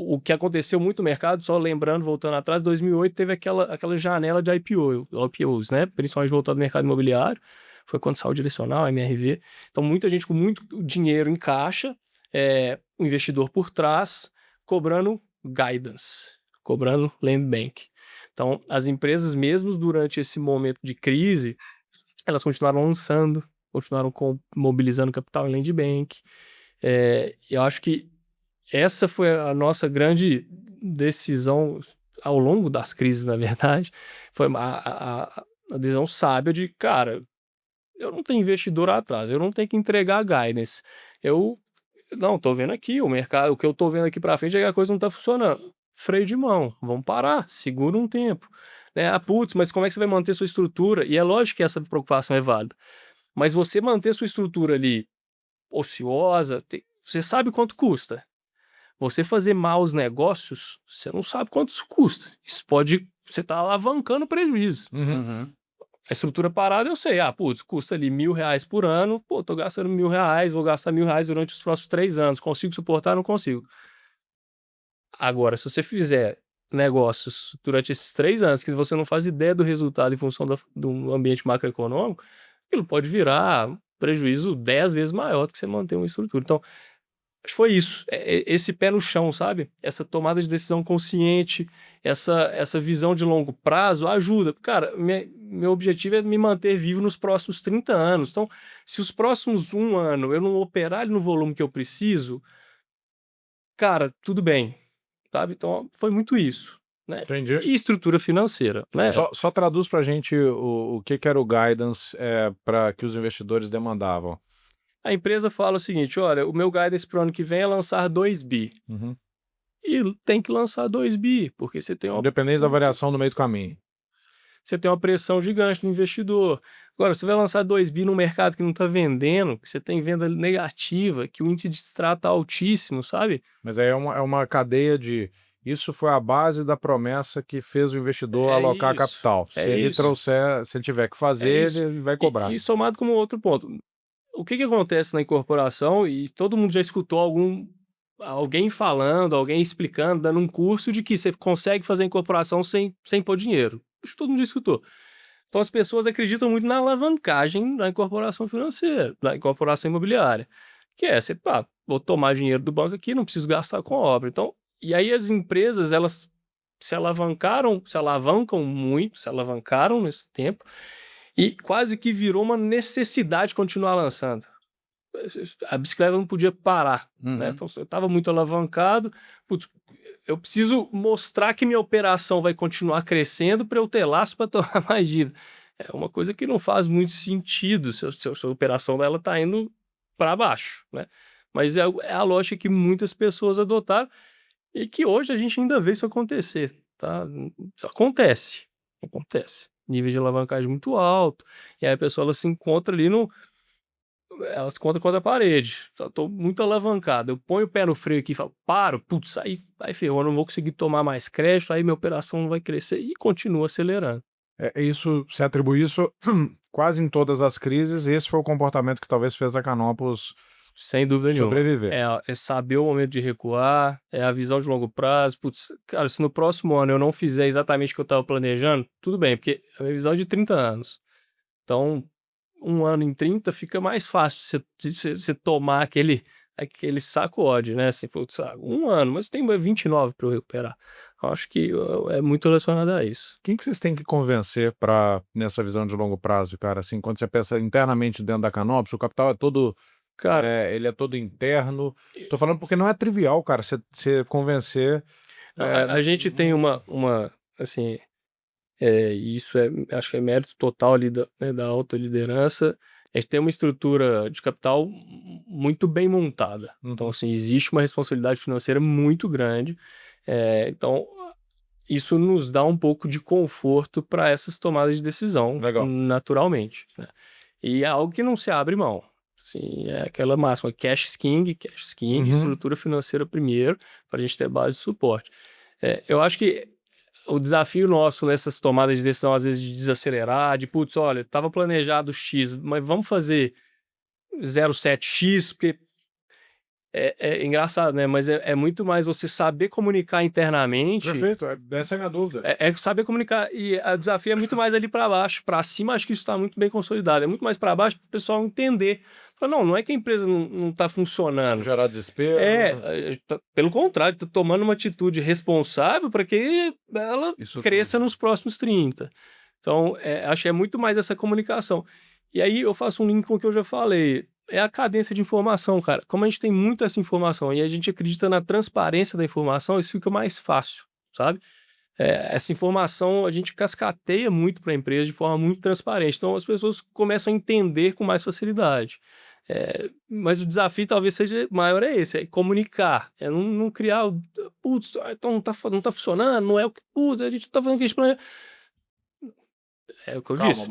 o que aconteceu muito no mercado, só lembrando, voltando atrás, 2008 teve aquela janela de IPOs, né? Principalmente voltado ao mercado imobiliário. Foi quando saiu o direcional, MRV. Então, muita gente com muito dinheiro em caixa, o investidor por trás, cobrando guidance, cobrando land bank. Então, as empresas, mesmo durante esse momento de crise, elas continuaram lançando, continuaram mobilizando capital em land bank. Eu acho que essa foi a nossa grande decisão ao longo das crises, na verdade. Foi a decisão sábia de, cara, eu não tenho investidor atrás, eu não tenho que entregar guidance. Tô vendo aqui, o mercado, o que eu tô vendo aqui pra frente é que a coisa não tá funcionando. Freio de mão, vamos parar, segura um tempo. Putz, mas como é que você vai manter sua estrutura? E é lógico que essa preocupação é válida. Mas você manter sua estrutura ali ociosa, você sabe quanto custa. Você fazer maus negócios, você não sabe quanto isso custa. Você tá alavancando prejuízo. A estrutura parada, eu sei. Custa ali R$1.000 por ano. Tô gastando R$1.000, vou gastar R$1.000 durante os próximos 3 anos. Consigo suportar? Não consigo. Agora, se você fizer negócios durante esses 3 anos que você não faz ideia do resultado em função do ambiente macroeconômico, aquilo pode virar prejuízo 10 vezes maior do que você manter uma estrutura. Então, acho que foi isso, esse pé no chão, sabe? Essa tomada de decisão consciente, essa visão de longo prazo ajuda. Cara, meu objetivo é me manter vivo nos próximos 30 anos. Então, se os próximos 1 ano eu não operar ele no volume que eu preciso, cara, tudo bem, sabe? Então, foi muito isso. Né? Entendi. E estrutura financeira. Né? Só traduz pra gente o que era o guidance para que os investidores demandavam. A empresa fala o seguinte, olha, o meu guidance para o ano que vem é lançar 2 bi. E tem que lançar 2 bi, porque você tem independente da variação no meio do caminho. Você tem uma pressão gigante no investidor. Agora, você vai lançar 2 bi num mercado que não está vendendo, que você tem venda negativa, que o índice de distrato está altíssimo, sabe? Mas aí é uma cadeia de... Isso foi a base da promessa que fez o investidor alocar capital. Se ele tiver que fazer, ele vai cobrar. E somado como outro ponto. O que acontece na incorporação, e todo mundo já escutou alguém falando, alguém explicando, dando um curso de que você consegue fazer a incorporação sem pôr dinheiro. Acho que todo mundo já escutou. Então as pessoas acreditam muito na alavancagem da incorporação financeira, da incorporação imobiliária. Que é, você, vou tomar dinheiro do banco aqui, não preciso gastar com obra. Então, e aí as empresas, elas se alavancam muito, se alavancaram nesse tempo, e quase que virou uma necessidade continuar lançando. A bicicleta não podia parar, né? Então, eu estava muito alavancado, putz, eu preciso mostrar que minha operação vai continuar crescendo para eu ter laço para tomar mais dívida. É uma coisa que não faz muito sentido se a operação dela está indo para baixo, né? Mas é a lógica que muitas pessoas adotaram e que hoje a gente ainda vê isso acontecer, tá? Isso acontece. Nível de alavancagem muito alto, e aí a pessoa ela se encontra ali ela se encontra contra a parede. Tô muito alavancado. Eu ponho o pé no freio aqui e falo, putz, aí ferrou, eu não vou conseguir tomar mais crédito, aí minha operação não vai crescer e continua acelerando. Isso, se atribui isso quase em todas as crises, e esse foi o comportamento que talvez fez a Canopus sem dúvida sobreviver. Nenhuma. É saber o momento de recuar, é a visão de longo prazo. Putz, cara, se no próximo ano eu não fizer exatamente o que eu estava planejando, tudo bem, porque a minha visão é de 30 anos. Então, 1 ano em 30 fica mais fácil você tomar aquele sacode, né? Assim, putz, 1 ano, mas tem 29 para eu recuperar. Eu acho que é muito relacionado a isso. Quem que vocês têm que convencer nessa visão de longo prazo, cara? Assim, quando você pensa internamente dentro da Canopus, o capital é todo... Cara, ele é todo interno. Tô falando porque não é trivial, cara, você convencer... a gente tem uma assim, isso acho que é mérito total ali da alta liderança. A gente tem uma estrutura de capital muito bem montada. Então, assim, existe uma responsabilidade financeira muito grande. Então, isso nos dá um pouco de conforto para essas tomadas de decisão, Legal. naturalmente, né? E é algo que não se abre mão. Assim, é aquela máxima, cash is king, estrutura financeira primeiro, para a gente ter base de suporte. Eu acho que o desafio nosso nessas tomadas de decisão, às vezes, de desacelerar, de putz, olha, estava planejado X, mas vamos fazer 0,7X, porque é engraçado, né? Mas é muito mais você saber comunicar internamente. Perfeito, essa é a minha dúvida. É saber comunicar. E o desafio é muito mais ali para baixo. Para cima, acho que isso está muito bem consolidado. É muito mais para baixo para o pessoal entender. Não é que a empresa não está funcionando. Gerar desespero. Pelo contrário, está tomando uma atitude responsável para que ela cresça nos próximos 30. Então, acho que é muito mais essa comunicação. E aí eu faço um link com o que eu já falei. É a cadência de informação, cara. Como a gente tem muita essa informação e a gente acredita na transparência da informação, isso fica mais fácil, sabe? Essa informação a gente cascateia muito para a empresa de forma muito transparente. Então as pessoas começam a entender com mais facilidade. Mas o desafio talvez seja maior esse, é comunicar. Não criar putz, então não tá funcionando, não é o que, putz, a gente tá fazendo o que a gente planeja. É o que eu disse.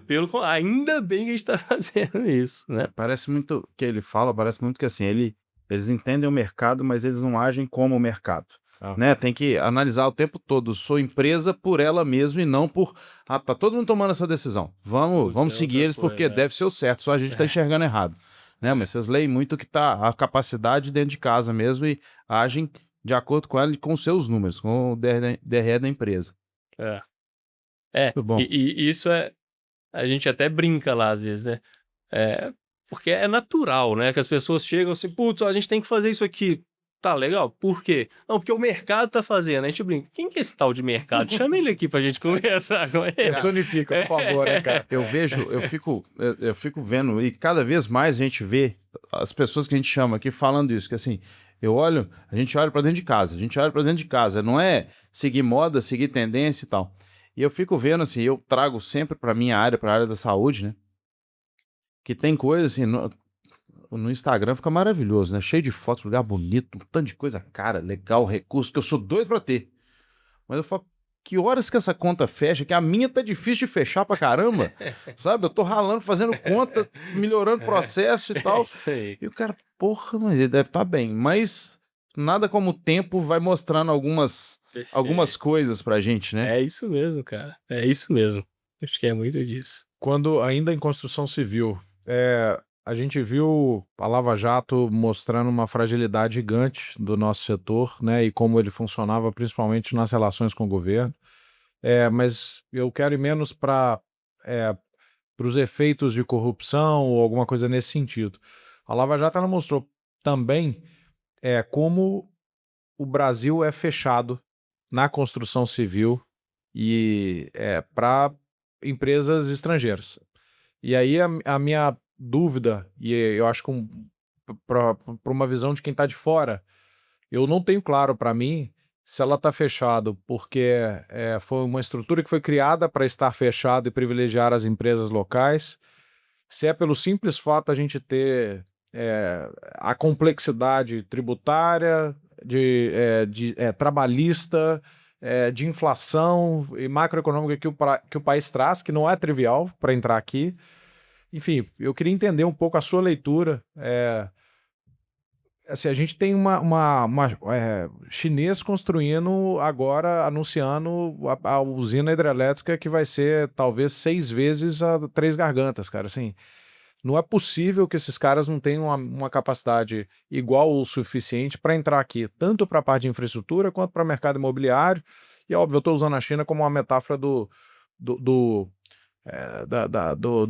Pelo contrário, ainda bem que a gente tá fazendo isso, né? Parece muito que ele fala, parece muito que assim, eles entendem o mercado, mas eles não agem como o mercado. Né? Tem que analisar o tempo todo. Sou empresa por ela mesma e não por... tá todo mundo tomando essa decisão. Vamos seguir eles porque deve ser o certo, só a gente tá enxergando errado. Né? Mas vocês leem muito que tá a capacidade dentro de casa mesmo e agem de acordo com ela e com os seus números, com o DRE da empresa. Muito bom. E isso a gente até brinca lá às vezes, né? Porque é natural, né? Que as pessoas chegam assim, putz, a gente tem que fazer isso aqui. Tá, legal. Por quê? Não, porque o mercado tá fazendo. A gente brinca. Quem que é esse tal de mercado? Chama ele aqui pra gente conversar com ele. Personifica, por favor, né, cara? Eu fico vendo, e cada vez mais a gente vê as pessoas que a gente chama aqui falando isso, que assim, a gente olha pra dentro de casa, não é seguir moda, seguir tendência e tal. E eu fico vendo, assim, eu trago sempre pra minha área, pra área da saúde, né? Que tem coisa assim, no Instagram fica maravilhoso, né? Cheio de fotos, lugar bonito, um tanto de coisa cara, legal, recurso, que eu sou doido pra ter. Mas eu falo, que horas que essa conta fecha? Que a minha tá difícil de fechar pra caramba, sabe? Eu tô ralando, fazendo conta, melhorando o processo e tal. Isso aí. E o cara, porra, mas ele deve estar bem. Mas nada como o tempo vai mostrando algumas coisas pra gente, né? É isso mesmo, cara. É isso mesmo. Acho que é muito disso. Quando ainda em construção civil, a gente viu a Lava Jato mostrando uma fragilidade gigante do nosso setor, né, e como ele funcionava, principalmente nas relações com o governo. Mas eu quero ir menos para os efeitos de corrupção ou alguma coisa nesse sentido. A Lava Jato ela mostrou também como o Brasil é fechado na construção civil e para empresas estrangeiras. E aí a minha dúvida, e eu acho que para uma visão de quem está de fora, eu não tenho claro para mim se ela está fechado porque foi uma estrutura que foi criada para estar fechada e privilegiar as empresas locais, se é pelo simples fato de a gente ter a complexidade tributária, de trabalhista, de inflação e macroeconômica que o país traz, que não é trivial para entrar aqui. Enfim, eu queria entender um pouco a sua leitura. Assim, a gente tem uma chinês construindo agora, anunciando a usina hidrelétrica que vai ser talvez 6 vezes a Três Gargantas, cara. Assim, não é possível que esses caras não tenham uma capacidade igual ou suficiente para entrar aqui, tanto para a parte de infraestrutura quanto para o mercado imobiliário. E óbvio, eu estou usando a China como uma metáfora de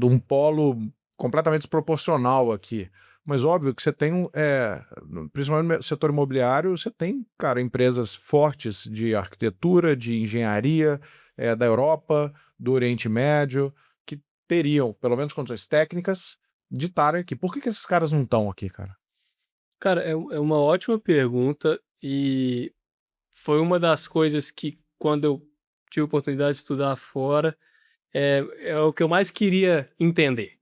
um polo completamente desproporcional aqui. Mas óbvio que você tem, principalmente no setor imobiliário, você tem, cara, empresas fortes de arquitetura, de engenharia, da Europa, do Oriente Médio, que teriam, pelo menos condições técnicas, de estarem aqui. Por que esses caras não estão aqui, cara? Cara, é uma ótima pergunta e foi uma das coisas que, quando eu tive a oportunidade de estudar fora, é o que eu mais queria entender.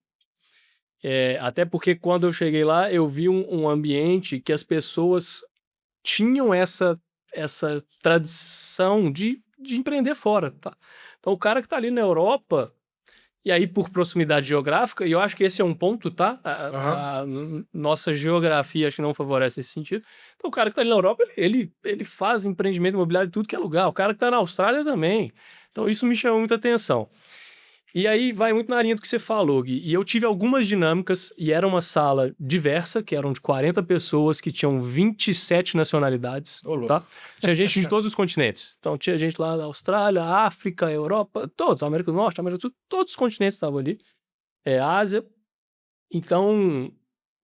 Até porque quando eu cheguei lá, eu vi um ambiente que as pessoas tinham essa tradição de empreender fora, tá? Então, o cara que tá ali na Europa, e aí por proximidade geográfica, e eu acho que esse é um ponto, tá? A nossa geografia acho que não favorece esse sentido. Então, o cara que tá ali na Europa, ele faz empreendimento imobiliário em tudo que é lugar. O cara que tá na Austrália também. Então, isso me chamou muita atenção. E aí vai muito na linha do que você falou, Gui. E eu tive algumas dinâmicas, e era uma sala diversa, que eram de 40 pessoas, que tinham 27 nacionalidades, tá? Tinha gente de todos os continentes. Então tinha gente lá da Austrália, África, Europa, todos, América do Norte, América do Sul, todos os continentes estavam ali. Ásia. Então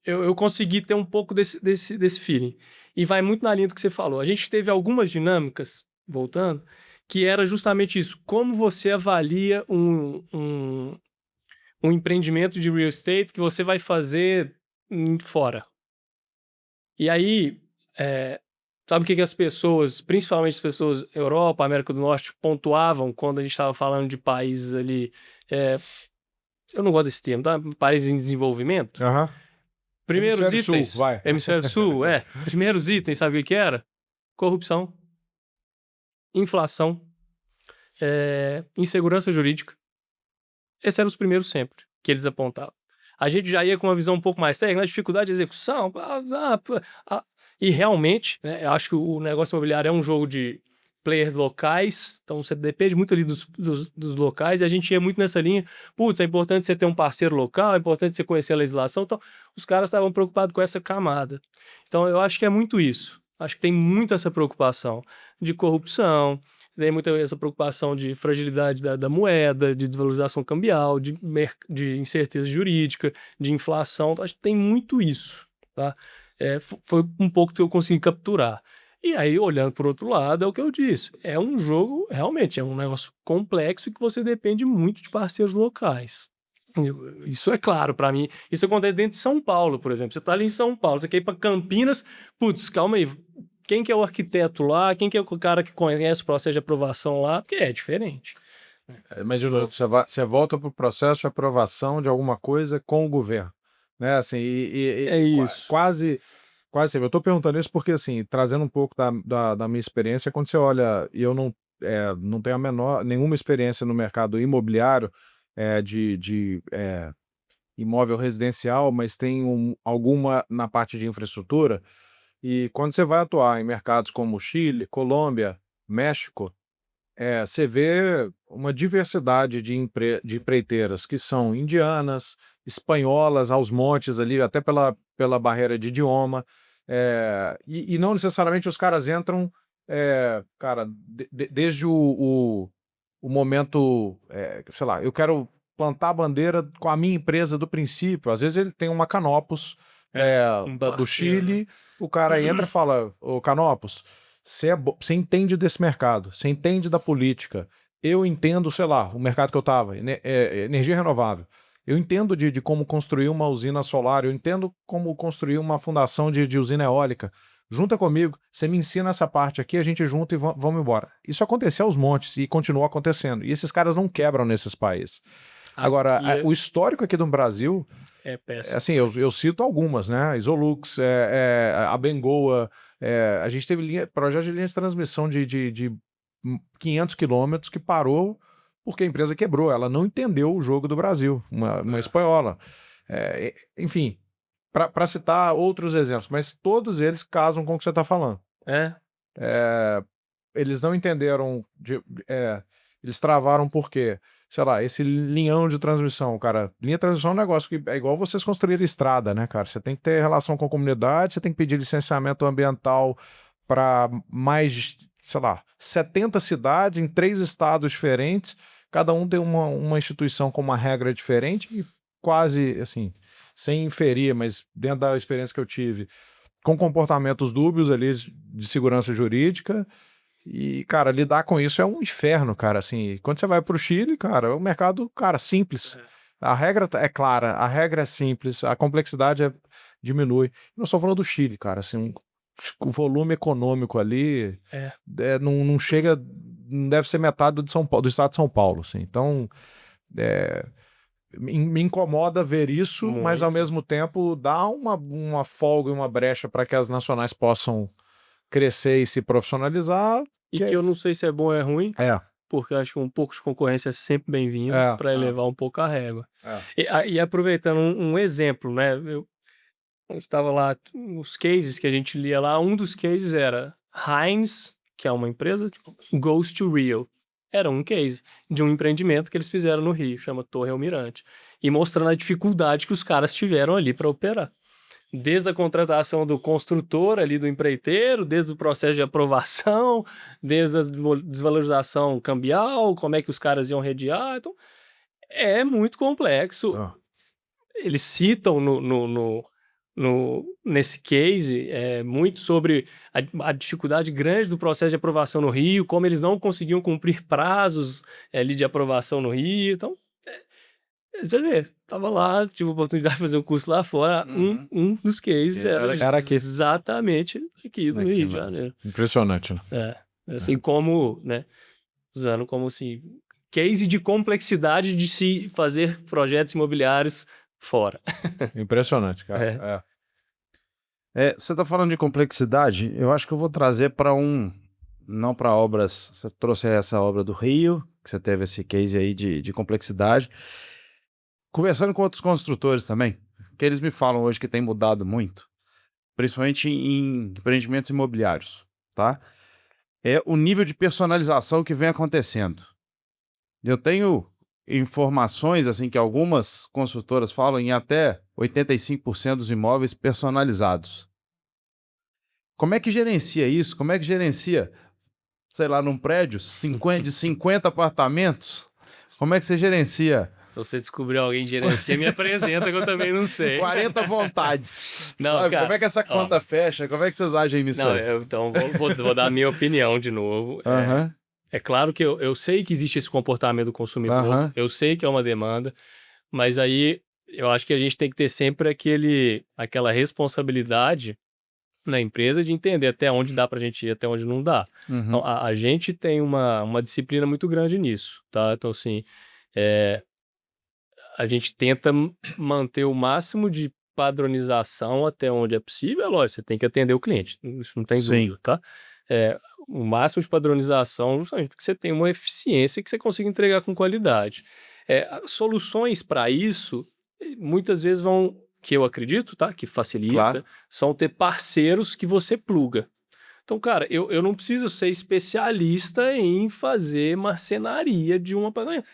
eu consegui ter um pouco desse feeling. E vai muito na linha do que você falou. A gente teve algumas dinâmicas, voltando, que era justamente isso. Como você avalia um empreendimento de real estate que você vai fazer fora? E aí, sabe o que as pessoas, principalmente as pessoas Europa, América do Norte, pontuavam quando a gente estava falando de países ali... eu não gosto desse termo, tá? Países em desenvolvimento. Primeiros Hemisfério itens... Sul, vai. Hemisfério Sul, Primeiros itens, sabe o que era? Corrupção. Inflação, insegurança jurídica. Esses eram os primeiros sempre que eles apontavam. A gente já ia com uma visão um pouco mais técnica, dificuldade de execução, e realmente, né, eu acho que o negócio imobiliário é um jogo de players locais, então você depende muito ali dos locais, e a gente ia muito nessa linha, putz, é importante você ter um parceiro local, é importante você conhecer a legislação, então os caras estavam preocupados com essa camada. Então eu acho que é muito isso. Acho que tem muito essa preocupação de corrupção, tem muita essa preocupação de fragilidade da moeda, de desvalorização cambial, de incerteza jurídica, de inflação. Acho que tem muito isso, tá? Foi um pouco que eu consegui capturar. E aí, olhando por outro lado, é o que eu disse. É um jogo, realmente, é um negócio complexo que você depende muito de parceiros locais. Isso é claro para mim. Isso acontece dentro de São Paulo, por exemplo. Você tá ali em São Paulo, você quer ir para Campinas, putz, calma aí. Quem que é o arquiteto lá? Quem que é o cara que conhece o processo de aprovação lá? Porque é diferente. Mas, de novo, você volta para o processo de aprovação de alguma coisa com o governo, né? Assim, É isso. Quase sempre. Eu estou perguntando isso porque, assim, trazendo um pouco da minha experiência, quando você olha, e eu não tenho nenhuma experiência no mercado imobiliário, de imóvel residencial, mas tem alguma na parte de infraestrutura. E quando você vai atuar em mercados como Chile, Colômbia, México, você vê uma diversidade de empreiteiras que são indianas, espanholas, aos montes ali, até pela barreira de idioma, e não necessariamente os caras entram, cara, desde o momento, sei lá, eu quero plantar a bandeira com a minha empresa do princípio. Às vezes ele tem uma Canopus do Chile, o cara entra e fala, ô Canopus, você entende desse mercado, você entende da política, eu entendo, sei lá, o mercado que eu tava, energia renovável. Eu entendo de como construir uma usina solar, eu entendo como construir uma fundação de usina eólica. Junta comigo, você me ensina essa parte aqui, a gente junta e vamos embora. Isso aconteceu aos montes e continua acontecendo. E esses caras não quebram nesses países. Agora, o histórico aqui do Brasil, é péssimo. Assim, eu cito algumas, né? Isolux, a Bengoa, a gente teve projeto de linha de transmissão de 500 quilômetros que parou porque a empresa quebrou, ela não entendeu o jogo do Brasil, uma espanhola. Enfim, para citar outros exemplos, mas todos eles casam com o que você está falando. Eles não entenderam, eles travaram por quê? Sei lá, esse linhão de transmissão, cara. Linha de transmissão é um negócio que é igual vocês construírem estrada, né, cara? Você tem que ter relação com a comunidade, você tem que pedir licenciamento ambiental para mais, sei lá, 70 cidades em 3 estados diferentes. Cada um tem uma instituição com uma regra diferente e quase, assim, sem inferir, mas dentro da experiência que eu tive, com comportamentos dúbios ali de segurança jurídica. E, cara, lidar com isso é um inferno, cara, assim. Quando você vai pro Chile, cara, é um mercado, cara, simples. A regra é clara, a regra é simples, a complexidade diminui. Não estou falando do Chile, cara, assim, o volume econômico ali não chega, não deve ser metade do estado de São Paulo, assim. Então, me incomoda ver isso, Muito. Mas ao mesmo tempo dá uma folga e uma brecha para que as nacionais possam crescer e se profissionalizar. E que eu não sei se é bom ou é ruim, porque eu acho que um pouco de concorrência é sempre bem-vindo para elevar um pouco a régua. E aproveitando um exemplo, né? Eu estava lá, os cases que a gente lia lá, um dos cases era Heinz, que é uma empresa, goes to Rio. Era um case de um empreendimento que eles fizeram no Rio, chama Torre Almirante, e mostrando a dificuldade que os caras tiveram ali para operar. Desde a contratação do construtor ali, do empreiteiro, desde o processo de aprovação, desde a desvalorização cambial, como é que os caras iam redear. Então, é muito complexo. Eles citam nesse case muito sobre a dificuldade grande do processo de aprovação no Rio, como eles não conseguiam cumprir prazos ali de aprovação no Rio. Então, você vê, tava lá, tive a oportunidade de fazer um curso lá fora, um dos cases era aqui. Exatamente aqui no Rio de Janeiro. Impressionante, né? Assim como, né, usando como assim, case de complexidade de se fazer projetos imobiliários fora. Impressionante, cara. Você tá falando de complexidade, eu acho que eu vou trazer para não para obras, você trouxe essa obra do Rio, que você teve esse case aí de complexidade. Conversando com outros construtores também, que eles me falam hoje que tem mudado muito, principalmente em empreendimentos imobiliários, tá? É o nível de personalização que vem acontecendo. Eu tenho informações, assim, que algumas construtoras falam em até 85% dos imóveis personalizados. Como é que gerencia isso? Como é que gerencia, sei lá, num prédio de 50 apartamentos? Como é que você gerencia? Se você descobrir alguém gerencia, me apresenta que eu também não sei. 40 vontades. Não, sabe? cara, como é que essa conta fecha? Como é que vocês agem nisso aí? Então, vou dar a minha opinião de novo. É claro que eu sei que existe esse comportamento do consumidor, eu sei que é uma demanda, mas aí eu acho que a gente tem que ter sempre aquela responsabilidade na empresa de entender até onde dá pra gente ir, até onde não dá. Então, a gente tem uma disciplina muito grande nisso, tá? Então, assim, a gente tenta manter o máximo de padronização até onde é possível. Lógico, você tem que atender o cliente, isso não tem dúvida, tá? O máximo de padronização, justamente porque você tem uma eficiência que você consiga entregar com qualidade. Soluções para isso, muitas vezes que eu acredito, tá? Que facilita, são ter parceiros que você pluga. Então, cara, eu não preciso ser especialista em fazer marcenaria de um apartamento.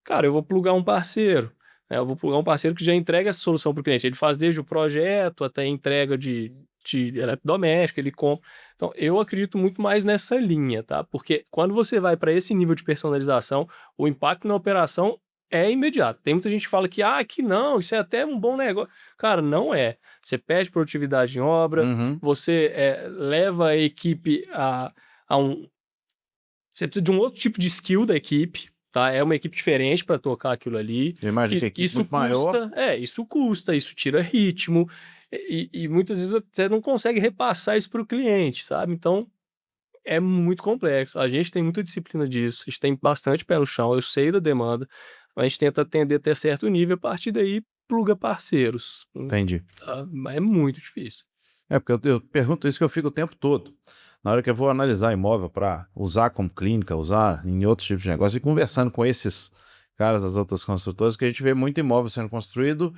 Cara, eu vou plugar um parceiro, né? Eu vou plugar um parceiro que já entrega essa solução para o cliente. Ele faz desde o projeto até a entrega de eletrodoméstico, ele compra. Então, eu acredito muito mais nessa linha, tá? Porque quando você vai para esse nível de personalização, o impacto na operação é imediato. Tem muita gente que fala que não, isso é até um bom negócio. Cara, não é. Você perde produtividade em obra, você leva a equipe a um... Você precisa de um outro tipo de skill da equipe, tá? É uma equipe diferente para tocar aquilo ali. Eu imagino que a equipe isso muito custa, maior. isso custa, isso tira ritmo, e muitas vezes você não consegue repassar isso para o cliente, sabe? Então, é muito complexo. A gente tem muita disciplina disso, a gente tem bastante pé no chão, eu sei da demanda, mas a gente tenta atender até certo nível, a partir daí pluga parceiros. Entendi. Tá? Mas é muito difícil. Porque eu pergunto isso que eu fico o tempo todo. Na hora que eu vou analisar imóvel para usar como clínica, usar em outros tipos de negócio, e conversando com esses caras das outras construtoras, que a gente vê muito imóvel sendo construído,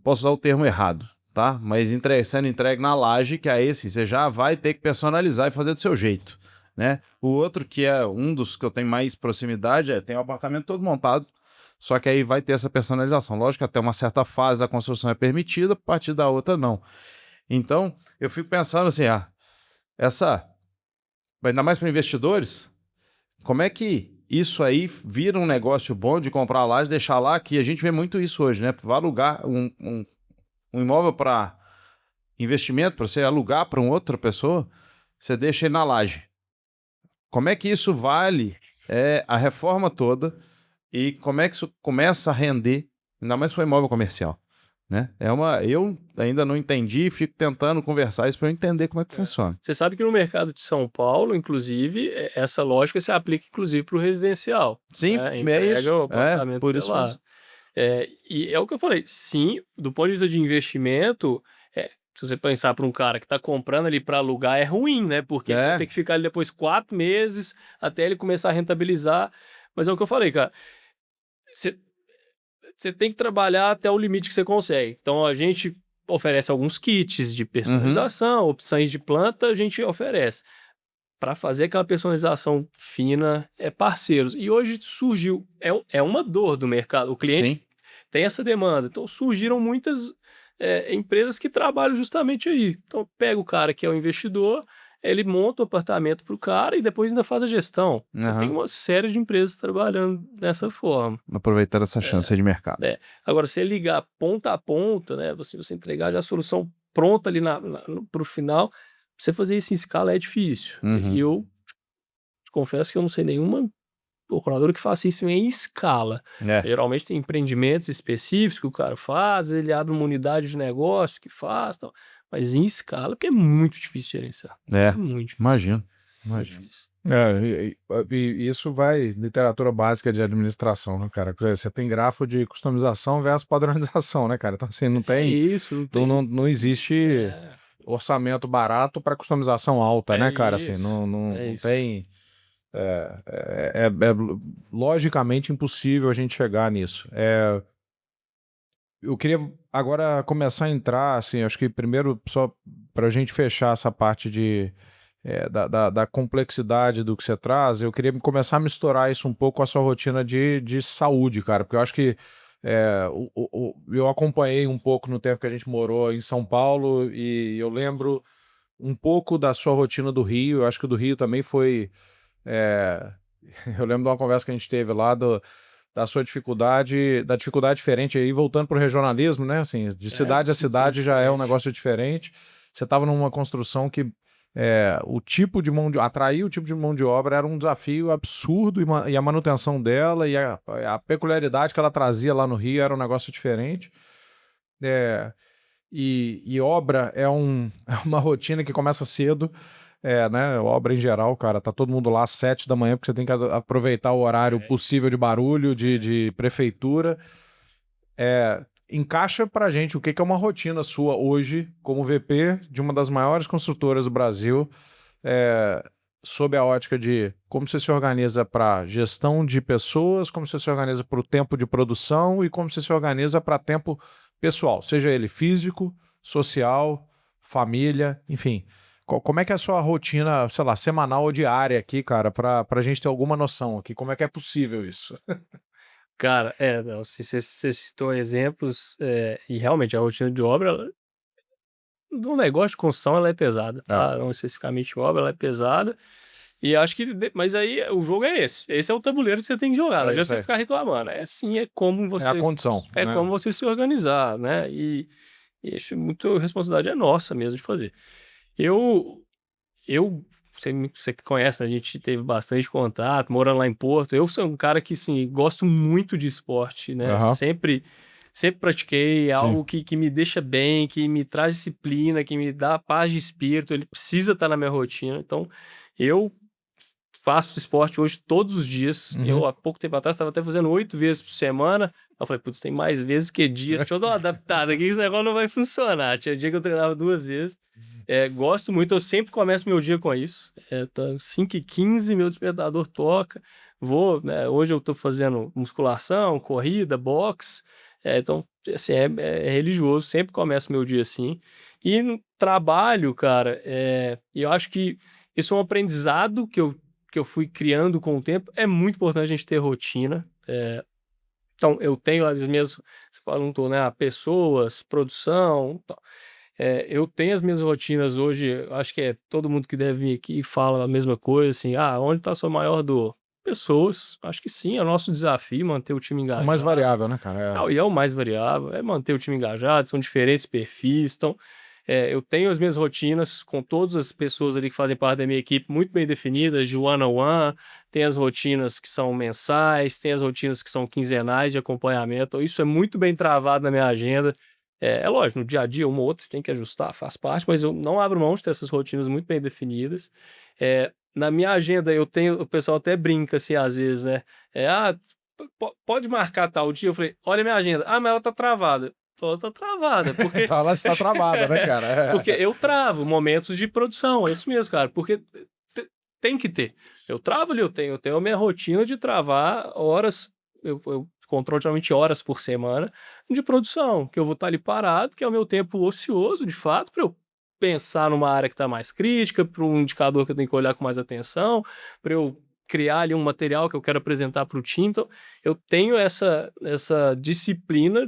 posso usar o termo errado, tá? Mas sendo entregue na laje, que aí assim, você já vai ter que personalizar e fazer do seu jeito, né? O outro, que é um dos que eu tenho mais proximidade, tem o apartamento todo montado, só que aí vai ter essa personalização. Lógico que até uma certa fase da construção é permitida, a partir da outra não. Então, eu fico pensando assim, ainda mais para investidores, como é que isso aí vira um negócio bom de comprar lá e deixar lá, que a gente vê muito isso hoje, né? Vai alugar um imóvel para investimento, para você alugar para uma outra pessoa, você deixa ele na laje. Como é que isso vale a reforma toda e como é que isso começa a render, ainda mais se for imóvel comercial? Né? Eu ainda não entendi e fico tentando conversar isso para eu entender como é que funciona. Você sabe que no mercado de São Paulo, inclusive, essa lógica se aplica inclusive para o residencial. Sim, né? é isso. O apartamento por isso lá. mesmo. E é o que eu falei, sim, do ponto de vista de investimento, se você pensar para um cara que está comprando ali para alugar, é ruim, né? Porque ele vai ter que ficar ali depois 4 meses até ele começar a rentabilizar. Mas é o que eu falei, cara. Você tem que trabalhar até o limite que você consegue. Então, a gente oferece alguns kits de personalização, opções de planta, a gente oferece. Para fazer aquela personalização fina, parceiros. E hoje surgiu, é uma dor do mercado. O cliente tem essa demanda. Então, surgiram muitas empresas que trabalham justamente aí. Então, pega o cara que é o investidor, ele monta o apartamento para o cara e depois ainda faz a gestão. Você tem uma série de empresas trabalhando dessa forma. Aproveitando essa chance de mercado. Agora, você ligar ponta a ponta, né? Você entregar já a solução pronta ali para o final, você fazer isso em escala é difícil. E eu te confesso que eu não sei nenhuma operadora que faça isso em escala. Geralmente tem empreendimentos específicos que o cara faz, ele abre uma unidade de negócio que faz, tal. Mas em escala, porque é muito difícil gerenciar. É muito difícil. Imagino. E isso vai literatura básica de administração, né, cara? Você tem grafo de customização versus padronização, né, cara? Então, assim, não tem... isso. Não existe orçamento barato para customização alta, né, cara? Assim, não tem... É logicamente impossível a gente chegar nisso. Eu queria agora começar a entrar, assim, acho que primeiro, só para a gente fechar essa parte da complexidade do que você traz, eu queria começar a misturar isso um pouco com a sua rotina de saúde, cara, porque eu acho que eu acompanhei um pouco no tempo que a gente morou em São Paulo e eu lembro um pouco da sua rotina do Rio, eu acho que o do Rio também foi... eu lembro de uma conversa que a gente teve lá da sua dificuldade, da dificuldade diferente, aí voltando para o regionalismo, né, assim, de cidade a cidade já é um negócio diferente. Você estava numa construção que o tipo de atrair o tipo de mão de obra era um desafio absurdo e a manutenção dela e a peculiaridade que ela trazia lá no Rio era um negócio diferente. E obra é uma rotina que começa cedo. Né, obra em geral, cara, tá todo mundo lá às 7 da manhã, porque você tem que aproveitar o horário possível de barulho, de prefeitura. Encaixa pra gente o que é uma rotina sua hoje, como VP de uma das maiores construtoras do Brasil, sob a ótica de como você se organiza para gestão de pessoas, como você se organiza para o tempo de produção e como você se organiza para tempo pessoal, seja ele físico, social, família, enfim... Como é que é a sua rotina, sei lá, semanal ou diária aqui, cara, pra gente ter alguma noção aqui? Como é que é possível isso? Cara, não, se você citou exemplos, e realmente a rotina de obra, no negócio de construção, ela é pesada, tá? Não especificamente obra, ela é pesada. E acho que. Mas aí o jogo é esse. Esse é o tabuleiro que você tem que jogar. Não adianta você ficar reclamando. É assim, é como você. É a condição. É né? como você se organizar, né? E acho muito responsabilidade é nossa mesmo de fazer. Você que conhece, né, a gente teve bastante contato, morando lá em Porto. Eu sou um cara que, assim, gosto muito de esporte, né? Aham. Sempre pratiquei, é algo que me deixa bem, que me traz disciplina, que me dá paz de espírito. Ele precisa estar na minha rotina. Então, eu faço esporte hoje todos os dias. Eu, há pouco tempo atrás, estava até fazendo 8 vezes por semana. Eu falei, putz, tem mais vezes que dias. Deixa eu dar uma adaptada aqui, esse negócio não vai funcionar. Tinha dia que eu treinava 2 vezes. Gosto muito, eu sempre começo meu dia com isso. Tá 5h15, meu despertador toca. Vou, né? Hoje eu tô fazendo musculação, corrida, boxe. Então, assim, é religioso. Sempre começo meu dia assim. E no trabalho, cara, eu acho que isso é um aprendizado que eu fui criando com o tempo. É muito importante a gente ter rotina. Então, eu tenho as minhas... Você perguntou, né? Pessoas, produção... Tal. Eu tenho as minhas rotinas hoje, acho que todo mundo que deve vir aqui fala a mesma coisa, assim, onde está a sua maior dor? Pessoas, acho que sim, é o nosso desafio manter o time O engajado. mais variável, né, cara? Não, e é o mais variável, é manter o time engajado, são diferentes perfis, então eu tenho as minhas rotinas com todas as pessoas ali que fazem parte da minha equipe muito bem definidas, de one-on-one, tem as rotinas que são mensais, tem as rotinas que são quinzenais de acompanhamento, então isso é muito bem travado na minha agenda. Lógico, no dia a dia, uma ou outra você tem que ajustar, faz parte, mas eu não abro mão de ter essas rotinas muito bem definidas. Na minha agenda, eu tenho, o pessoal até brinca assim, às vezes, né? Pode marcar tal dia? Eu falei, olha a minha agenda. Mas ela tá travada. Ela tá travada, porque... Então ela está travada, né, cara? Porque eu travo momentos de produção, é isso mesmo, cara, porque tem que ter. Eu travo ali, eu tenho a minha rotina de travar horas, eu controlo geralmente horas por semana de produção, que eu vou estar ali parado, que é o meu tempo ocioso, de fato, para eu pensar numa área que está mais crítica, para um indicador que eu tenho que olhar com mais atenção, para eu criar ali um material que eu quero apresentar para o time. Então, eu tenho essa disciplina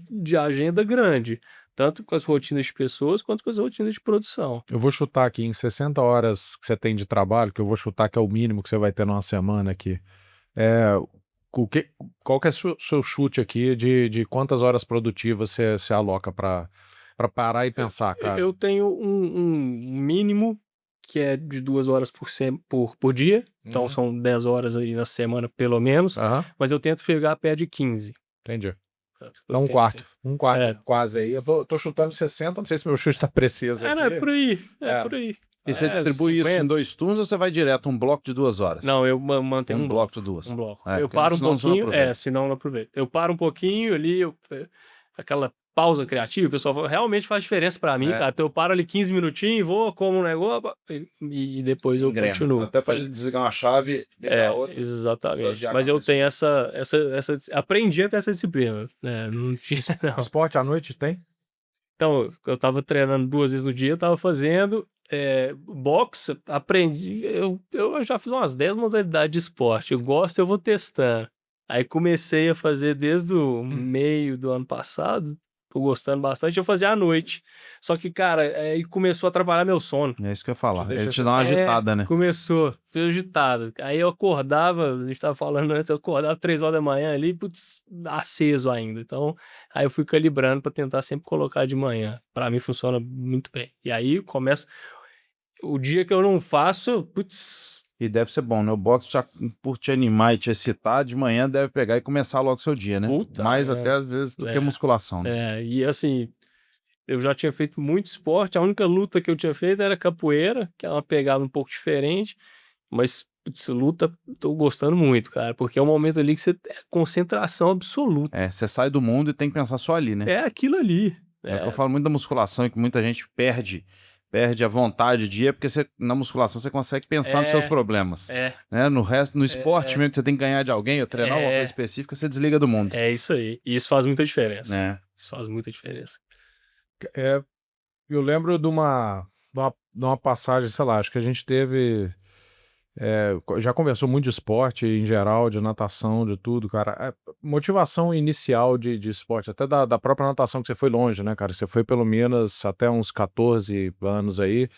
de agenda grande, tanto com as rotinas de pessoas quanto com as rotinas de produção. Eu vou chutar aqui em 60 horas que você tem de trabalho, que eu vou chutar que é o mínimo que você vai ter numa semana aqui. Qual que é o seu chute aqui de quantas horas produtivas você aloca para parar e pensar, cara? Eu tenho um mínimo que é de 2 horas por dia, então são 10 horas aí na semana pelo menos, mas eu tento ficar perto de 15. Entendi. Então um quarto, quase aí. Eu tô chutando 60, não sei se meu chute tá preciso aqui. Não, é por aí, por aí. E você distribui 50. Isso em 2 turnos ou você vai direto um bloco de 2 horas? Não, eu mantenho um bloco de 2. Um bloco. Eu paro um pouquinho, senão não aproveito. Eu paro um pouquinho ali, aquela pausa criativa, o pessoal realmente faz diferença pra mim, cara. Então eu paro ali 15 minutinhos, vou, como um negócio e depois eu continuo. Até pra desligar uma chave, ligar outra. Exatamente. Mas eu tenho essa aprendi a ter essa disciplina, né? Não tinha, não. Esporte à noite tem? Então, eu tava treinando 2 vezes no dia, eu tava fazendo boxe, aprendi, eu já fiz umas 10 modalidades de esporte, eu gosto, eu vou testando. Aí comecei a fazer desde o meio do ano passado, tô gostando bastante, eu fazia à noite. Só que, cara, aí começou a atrapalhar meu sono. É isso que eu ia falar, ele te dá uma agitada, né? Começou, foi agitado. Aí eu acordava, a gente tava falando antes, eu acordava 3 horas da manhã ali, putz, aceso ainda. Então, aí eu fui calibrando pra tentar sempre colocar de manhã. Pra mim funciona muito bem. E aí começa... O dia que eu não faço, putz... E deve ser bom, né? O boxe, por te animar e te excitar, de manhã deve pegar e começar logo o seu dia, né? Mais até às vezes do que musculação, né? E assim, eu já tinha feito muito esporte, a única luta que eu tinha feito era capoeira, que é uma pegada um pouco diferente, mas putz, luta, tô gostando muito, cara, porque é um momento ali que você tem concentração absoluta. Você sai do mundo e tem que pensar só ali, né? É aquilo ali. É que eu falo muito da musculação e que muita gente perde a vontade de ir, porque na musculação você consegue pensar nos seus problemas. Né? No resto, no esporte mesmo, que você tem que ganhar de alguém ou treinar uma coisa específica, você desliga do mundo. É isso aí. E isso faz muita diferença. Isso faz muita diferença. Eu lembro de uma numa passagem, sei lá, acho que a gente teve... já conversou muito de esporte em geral, de natação, de tudo, cara. Motivação inicial de esporte, até da própria natação, que você foi longe, né, cara? Você foi pelo menos até uns 14 anos aí.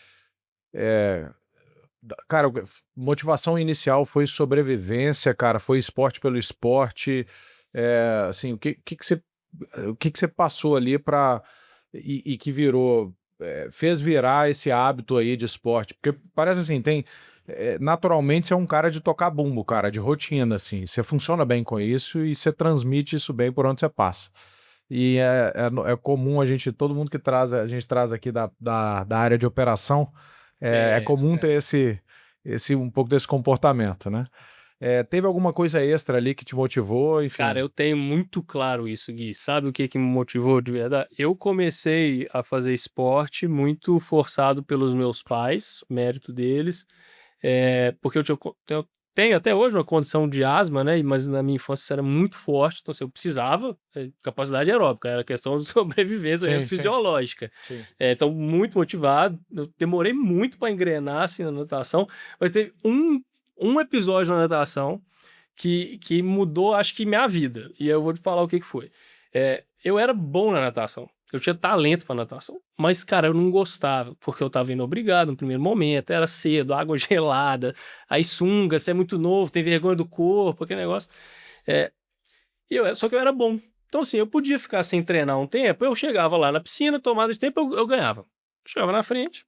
Cara, motivação inicial foi sobrevivência, cara, foi esporte pelo esporte. Assim, o que que você passou ali e que virou, fez virar esse hábito aí de esporte? Porque parece assim, naturalmente você é um cara de tocar bumbo, cara, de rotina, assim. Você funciona bem com isso e você transmite isso bem por onde você passa. E é comum todo mundo que a gente traz aqui da área de operação, é comum ter um pouco desse comportamento, né? Teve alguma coisa extra ali que te motivou, enfim? Cara, eu tenho muito claro isso, Gui. Sabe o que me motivou de verdade? Eu comecei a fazer esporte muito forçado pelos meus pais, mérito deles, porque eu tenho até hoje uma condição de asma, né? Mas na minha infância isso era muito forte, então assim, eu precisava, capacidade aeróbica, era questão de sobrevivência fisiológica. Sim. Então, muito motivado. Eu demorei muito para engrenar assim, na natação, mas teve um episódio na natação que mudou, acho que, minha vida. E eu vou te falar o que foi. Eu era bom na natação. Eu tinha talento para natação. Mas, cara, eu não gostava, porque eu tava indo obrigado no primeiro momento. Era cedo, água gelada, aí sunga, você é muito novo, tem vergonha do corpo, aquele negócio. Só que eu era bom. Então, assim, eu podia ficar sem treinar um tempo, eu chegava lá na piscina, tomada de tempo, eu ganhava. Eu chegava na frente,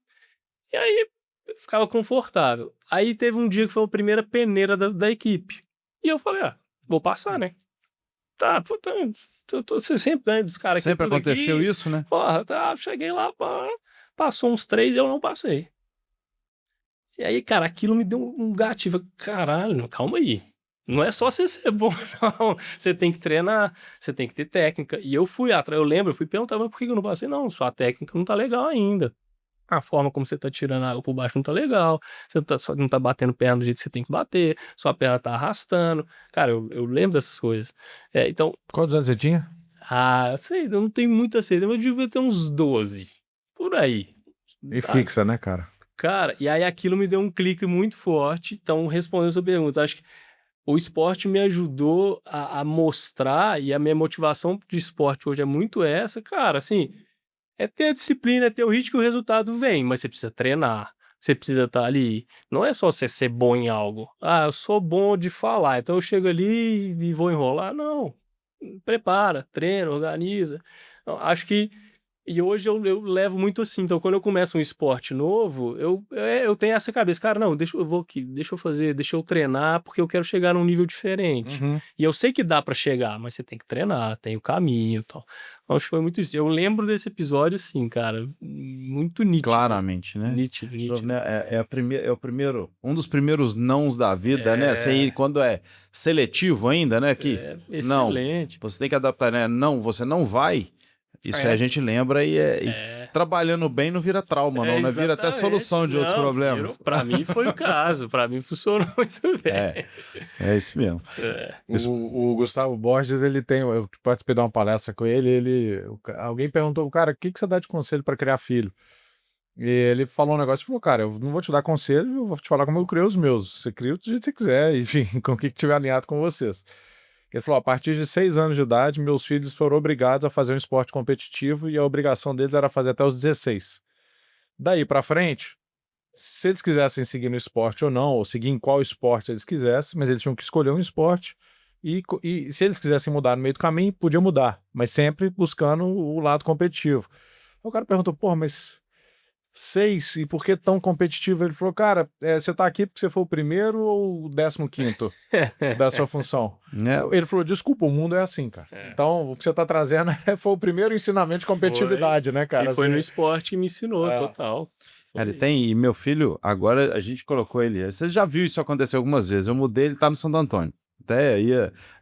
e aí eu ficava confortável. Aí teve um dia que foi a primeira peneira da equipe. E eu falei, vou passar, né? Tá, puta, você sempre ganha dos caras aqui. Sempre aconteceu aqui. isso, né? Porra, cheguei lá, passou uns 3 e eu não passei. E aí, cara, aquilo me deu um gatilho. Caralho, calma aí. Não é só você ser bom, não. Você tem que treinar, você tem que ter técnica. E eu fui atrás, eu fui perguntar, mas por que eu não passei? Não, sua técnica não tá legal ainda. A forma como você tá tirando a água por baixo não tá legal, você não tá batendo perna do jeito que você tem que bater, sua perna tá arrastando. Cara, eu lembro dessas coisas. Então... Quantos anos você tinha? Sei, eu não tenho muita certeza, mas eu devia ter uns 12, por aí. E fixa, né, cara? Cara, e aí aquilo me deu um clique muito forte. Então, respondendo a sua pergunta, acho que o esporte me ajudou a mostrar, e a minha motivação de esporte hoje é muito essa, cara, assim... É ter a disciplina, é ter o ritmo que o resultado vem, mas você precisa treinar, você precisa estar ali. Não é só você ser bom em algo. Eu sou bom de falar, então eu chego ali e vou enrolar. Não. Prepara, treina, organiza. Então, acho que... E hoje eu levo muito assim. Então, quando eu começo um esporte novo, eu tenho essa cabeça. Cara, não, deixa eu treinar, porque eu quero chegar num nível diferente. Uhum. E eu sei que dá pra chegar, mas você tem que treinar, tem o caminho e tal. Acho que foi muito isso. Eu lembro desse episódio, assim, cara, muito nítido. Claramente, né? Nítido. É o primeiro, um dos primeiros nãos da vida, né? Assim, quando é seletivo ainda, né? Que excelente. Não, você tem que adaptar, né? Não, você não vai. Isso aí a gente lembra e trabalhando bem não vira trauma, não, né? Vira até solução de outros problemas. Pra mim foi o caso, pra mim funcionou muito bem. É isso mesmo. O Gustavo Borges, eu participei de uma palestra com alguém perguntou, cara, o que você dá de conselho para criar filho? E ele falou um negócio, falou, cara, eu não vou te dar conselho, eu vou te falar como eu criei os meus. Você cria do jeito que você quiser, enfim, com o que tiver alinhado com vocês. Ele falou, a partir de 6 anos de idade, meus filhos foram obrigados a fazer um esporte competitivo e a obrigação deles era fazer até os 16. Daí pra frente, se eles quisessem seguir no esporte ou não, ou seguir em qual esporte eles quisessem, mas eles tinham que escolher um esporte e se eles quisessem mudar no meio do caminho, podia mudar, mas sempre buscando o lado competitivo. O cara perguntou, mas 6, e por que tão competitivo? Ele falou, cara, você tá aqui porque você foi o primeiro ou o 15º da sua função? Ele falou, desculpa, o mundo é assim, cara. Então, o que você tá trazendo foi o primeiro ensinamento de competitividade, né, cara? E foi no esporte que me ensinou, total. Ele tem, e meu filho, agora a gente colocou ele, você já viu isso acontecer algumas vezes, eu mudei, ele tá no Santo Antônio. Até aí,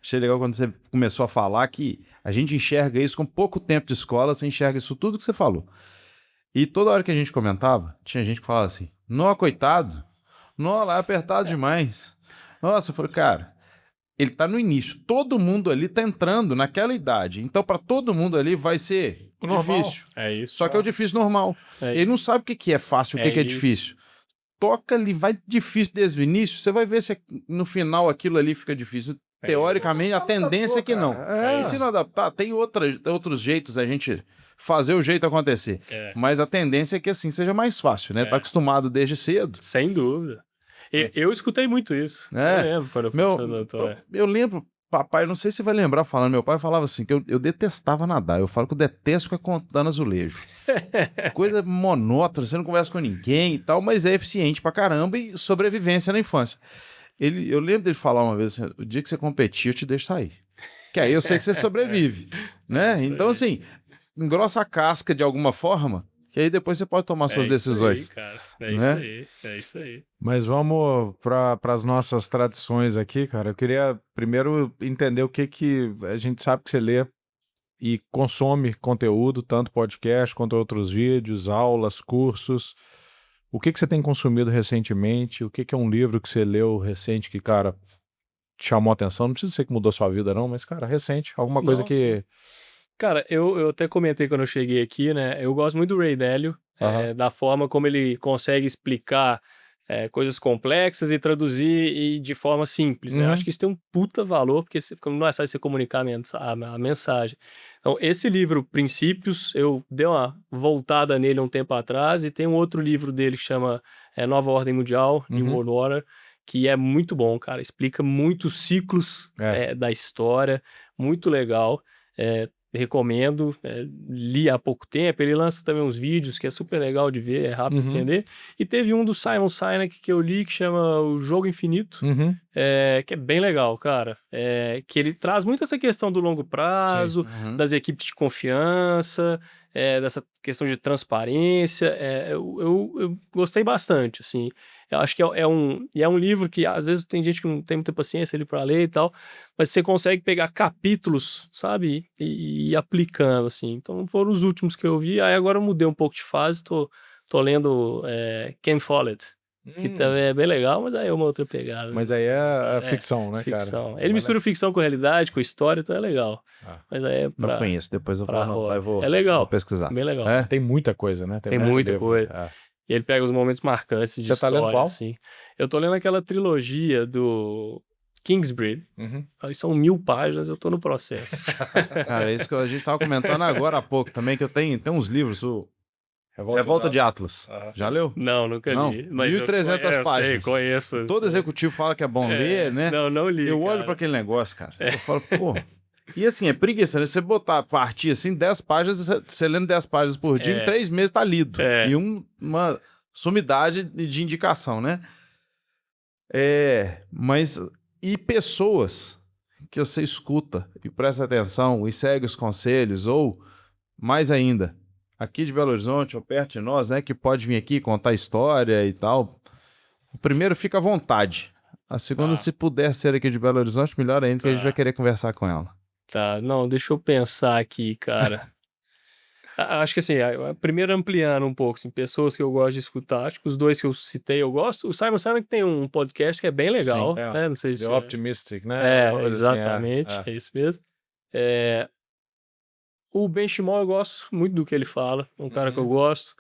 achei legal quando você começou a falar que a gente enxerga isso com pouco tempo de escola, você enxerga isso tudo que você falou. E toda hora que a gente comentava, tinha gente que falava assim, não, coitado, não, lá é apertado demais. Nossa, eu falei, cara, ele tá no início. Todo mundo ali tá entrando naquela idade. Então, para todo mundo ali vai ser difícil. É isso. Só que é o difícil normal. Ele não sabe o que é fácil, o que é difícil. Toca ali, vai difícil desde o início, você vai ver se no final aquilo ali fica difícil. Teoricamente, a tendência é que não. E se não adaptar, tem outros jeitos a gente fazer o jeito acontecer. Mas a tendência é que assim seja mais fácil, né? Tá acostumado desde cedo. Sem dúvida. Eu escutei muito isso. Eu lembro, papai, não sei se você vai lembrar falando, meu pai falava assim, que eu detestava nadar. Eu falo que eu detesto ficar contando azulejo. Coisa monótona, você não conversa com ninguém e tal, mas é eficiente pra caramba e sobrevivência na infância. Eu lembro dele falar uma vez assim, o dia que você competir, eu te deixo sair. Que aí eu sei que você sobrevive, né? Então, assim, engrossa a casca de alguma forma, que aí depois você pode tomar suas decisões. Aí, cara. Isso aí, é isso aí. Mas vamos para as nossas tradições aqui, cara. Eu queria primeiro entender o que a gente sabe que você lê e consome conteúdo, tanto podcast quanto outros vídeos, aulas, cursos. O que você tem consumido recentemente? O que é um livro que você leu recente que, cara, te chamou a atenção? Não precisa ser que mudou sua vida, não, mas, cara, recente. Alguma coisa que... Cara, eu até comentei quando eu cheguei aqui, né? Eu gosto muito do Ray Dalio, da forma como ele consegue explicar coisas complexas e traduzir de forma simples, né? Eu acho que isso tem um puta valor, porque fica mais fácil você comunicar a mensagem. Então, esse livro, Princípios, eu dei uma voltada nele um tempo atrás, e tem um outro livro dele que chama Nova Ordem Mundial, New World Order, que é muito bom, cara. Explica muitos ciclos da história, muito legal. Recomendo, li há pouco tempo. Ele lança também uns vídeos que é super legal de ver, é rápido de entender. E teve um do Simon Sinek que eu li que chama O Jogo Infinito, que é bem legal, cara. Que ele traz muito essa questão do longo prazo, das equipes de confiança, dessa questão de transparência. Eu gostei bastante, assim. Eu acho que é um livro que às vezes tem gente que não tem muita paciência ali para ler e tal, mas você consegue pegar capítulos, sabe, e ir aplicando, assim. Então foram os últimos que eu vi. Aí agora eu mudei um pouco de fase, tô lendo Ken Follett, que também é bem legal, mas aí é uma outra pegada. Mas aí é ficção, né, ficção. Ele mistura ficção com realidade, com história, então é legal. Mas aí não conheço, depois eu vou é legal, vou pesquisar. Bem legal. Tem muita coisa, né? Tem muita coisa. E ele pega os momentos marcantes de história. Você tá lendo qual? Assim. Eu tô lendo aquela trilogia do Kingsbridge. Aí são 1000 páginas, eu tô no processo. Cara, é isso que a gente tava comentando agora há pouco também, que eu tenho uns livros, Revolta de Atlas. Já leu? Não, nunca li. Mas 1.300 páginas. Sei, conheço. Todo executivo fala que é bom ler, né? Não li, eu olho para aquele negócio, cara. Eu falo, pô... E assim, é preguiça, né? Você partir assim, 10 páginas, você lendo 10 páginas por dia, em 3 meses tá lido. E uma sumidade de indicação, né? Mas... E pessoas que você escuta e presta atenção e segue os conselhos, ou, mais ainda, aqui de Belo Horizonte, ou perto de nós, né? Que pode vir aqui contar história e tal. O primeiro, fica à vontade. A segunda, se puder ser aqui de Belo Horizonte, melhor ainda, que a gente vai querer conversar com ela. Tá, não, deixa eu pensar aqui, cara. Acho que assim, primeiro ampliando um pouco, assim, pessoas que eu gosto de escutar, acho que os dois que eu citei eu gosto. O Simon Sinek tem um podcast que é bem legal, né? Não sei se... The Optimistic, né? Exatamente, é isso mesmo. O Ben Shimon eu gosto muito do que ele fala, é um cara que eu gosto.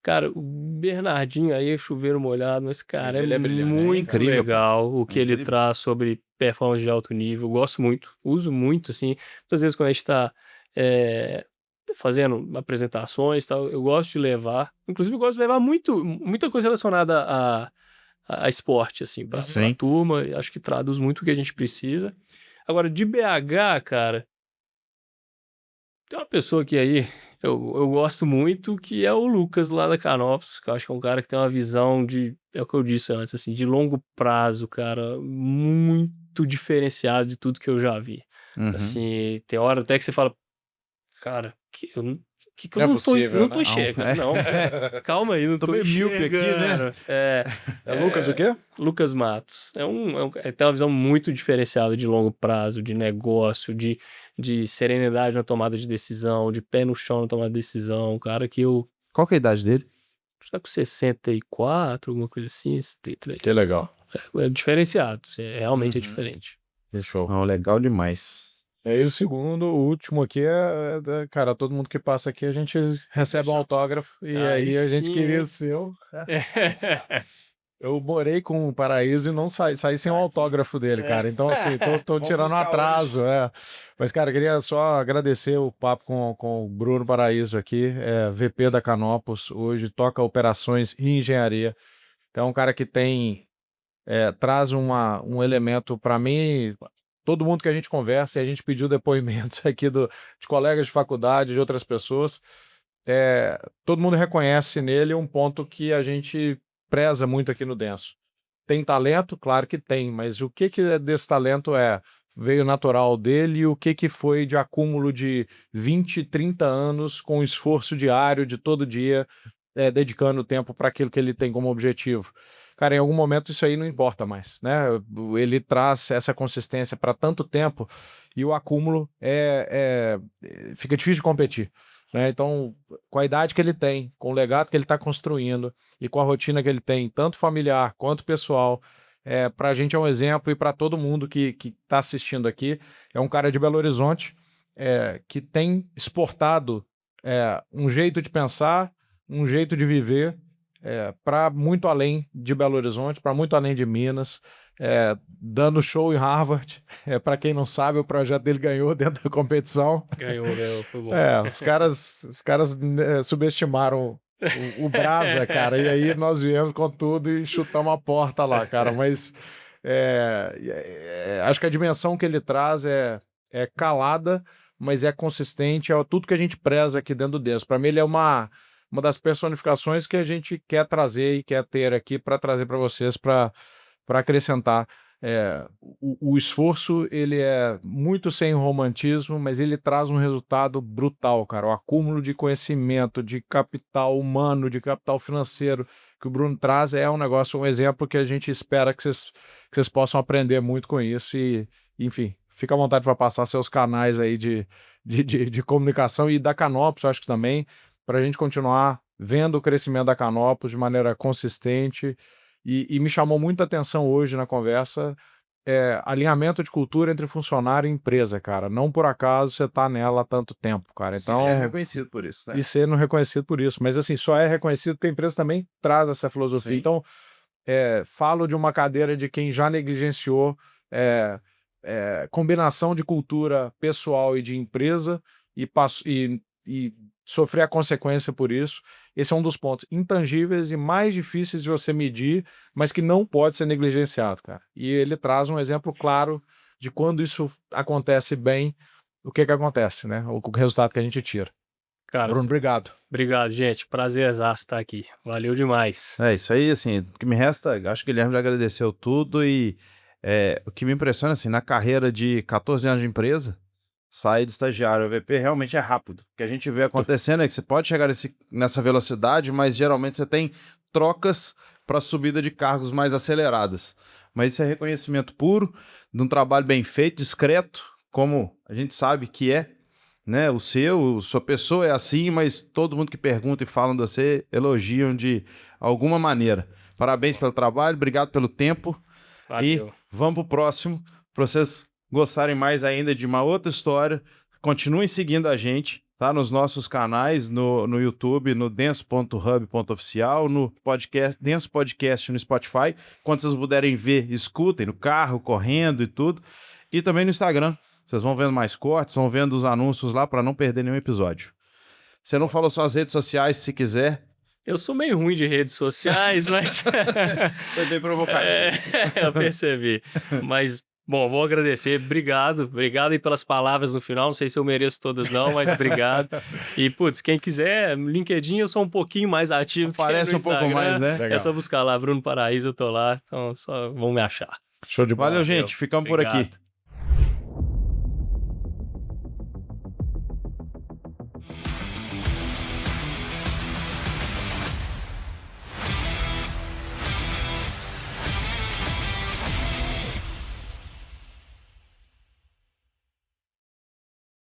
Cara, o Bernardinho aí, chuveiro molhado, mas, cara, ele é brilhante, muito legal o que ele traz sobre performance de alto nível. Eu gosto muito, uso muito, assim. Muitas vezes quando a gente tá fazendo apresentações e tal, eu gosto de levar. Inclusive, eu gosto de levar muita coisa relacionada a esporte, assim, pra turma. Acho que traduz muito o que a gente precisa. Agora, de BH, cara, tem uma pessoa que aí... Eu gosto muito, que é o Lucas lá da Canopus, que eu acho que é um cara que tem uma visão é o que eu disse antes, assim, de longo prazo, cara, muito diferenciado de tudo que eu já vi. Assim, tem hora até que você fala, cara, eu não tô enxergando, não. Calma aí, não tô meio míope aqui, né? Lucas o quê? Lucas Matos. Tem uma visão muito diferenciada de longo prazo, de negócio, de serenidade na tomada de decisão, de pé no chão na tomada de decisão. Um cara que eu... Qual que é a idade dele? Está com 64, alguma coisa assim, 63. Que legal. É diferenciado, realmente é diferente. Que show. Não, legal demais. E o segundo, o último aqui cara, todo mundo que passa aqui a gente recebe um autógrafo e aí a gente queria o seu. Eu morei com o Paraíso e não saí sem um autógrafo dele, cara. Então, assim, tô tirando um atraso. Mas, cara, queria só agradecer o papo com o Bruno Paraíso aqui, VP da Canopus, hoje toca operações e engenharia. Então, é um cara que traz um elemento para mim. Todo mundo que a gente conversa, e a gente pediu depoimentos aqui de colegas de faculdade, de outras pessoas, todo mundo reconhece nele um ponto que a gente preza muito aqui no Denso. Tem talento? Claro que tem, mas o que desse talento veio natural dele e o que foi de acúmulo de 20, 30 anos com esforço diário de todo dia, dedicando tempo para aquilo que ele tem como objetivo. Cara, em algum momento isso aí não importa mais, né? Ele traz essa consistência para tanto tempo e o acúmulo fica difícil de competir, né? Então, com a idade que ele tem, com o legado que ele está construindo e com a rotina que ele tem, tanto familiar quanto pessoal, para a gente é um exemplo e para todo mundo que está assistindo aqui, é um cara de Belo Horizonte que tem exportado um jeito de pensar, um jeito de viver, para muito além de Belo Horizonte, para muito além de Minas, dando show em Harvard. Para quem não sabe, o projeto dele ganhou dentro da competição. Ganhou, foi bom. Os caras subestimaram o Brasa, cara, e aí nós viemos com tudo e chutamos a porta lá, cara, mas acho que a dimensão que ele traz é calada, mas é consistente, é tudo que a gente preza aqui dentro do Denso. Para mim ele é uma das personificações que a gente quer trazer e quer ter aqui para trazer para vocês, para acrescentar. O esforço, ele é muito sem romantismo, mas ele traz um resultado brutal, cara. O acúmulo de conhecimento, de capital humano, de capital financeiro que o Bruno traz é um exemplo que a gente espera que vocês possam aprender muito com isso e, enfim, fica à vontade para passar seus canais aí de comunicação e da Canopus, eu acho que também, para a gente continuar vendo o crescimento da Canopus de maneira consistente. E me chamou muita atenção hoje na conversa alinhamento de cultura entre funcionário e empresa, cara. Não por acaso você tá nela há tanto tempo, cara. Então, ser reconhecido por isso, né? E sendo reconhecido por isso. Mas assim, só é reconhecido porque a empresa também traz essa filosofia. Sim. Então, falo de uma cadeira de quem já negligenciou combinação de cultura pessoal e de empresa e sofrer a consequência por isso. Esse é um dos pontos intangíveis e mais difíceis de você medir, mas que não pode ser negligenciado, cara. E ele traz um exemplo claro de quando isso acontece bem, o que acontece, né? O resultado que a gente tira. Cara, Bruno, obrigado. Obrigado, gente. Prazerzaço estar aqui. Valeu demais. É isso aí, assim, o que me resta, acho que o Guilherme já agradeceu tudo e o que me impressiona, assim, na carreira de 14 anos de empresa, sair de estagiário, o VP realmente é rápido. O que a gente vê acontecendo é que você pode chegar nessa velocidade, mas geralmente você tem trocas para subida de cargos mais aceleradas. Mas isso é reconhecimento puro de um trabalho bem feito, discreto, como a gente sabe que né? Sua pessoa é assim, mas todo mundo que pergunta e fala de você elogiam de alguma maneira. Parabéns pelo trabalho, obrigado pelo tempo. Valeu. E vamos pro próximo, para vocês gostarem mais ainda de uma outra história. Continuem seguindo a gente, tá? Nos nossos canais, no YouTube, no denso.hub.oficial, no podcast, Denso Podcast no Spotify. Quando vocês puderem ver, escutem no carro, correndo e tudo. E também no Instagram. Vocês vão vendo mais cortes, vão vendo os anúncios lá para não perder nenhum episódio. Você não falou suas redes sociais, se quiser. Eu sou meio ruim de redes sociais, mas... Foi bem provocativo. Eu percebi. Mas, bom, vou agradecer. Obrigado aí pelas palavras no final. Não sei se eu mereço todas não, mas obrigado. E, putz, quem quiser, no LinkedIn eu sou um pouquinho mais ativo. Parece um pouco mais, né? Legal. É só buscar lá, Bruno Paraíso, eu tô lá. Então, só vão me achar. Show de bola. Valeu, gente. Ficamos por aqui.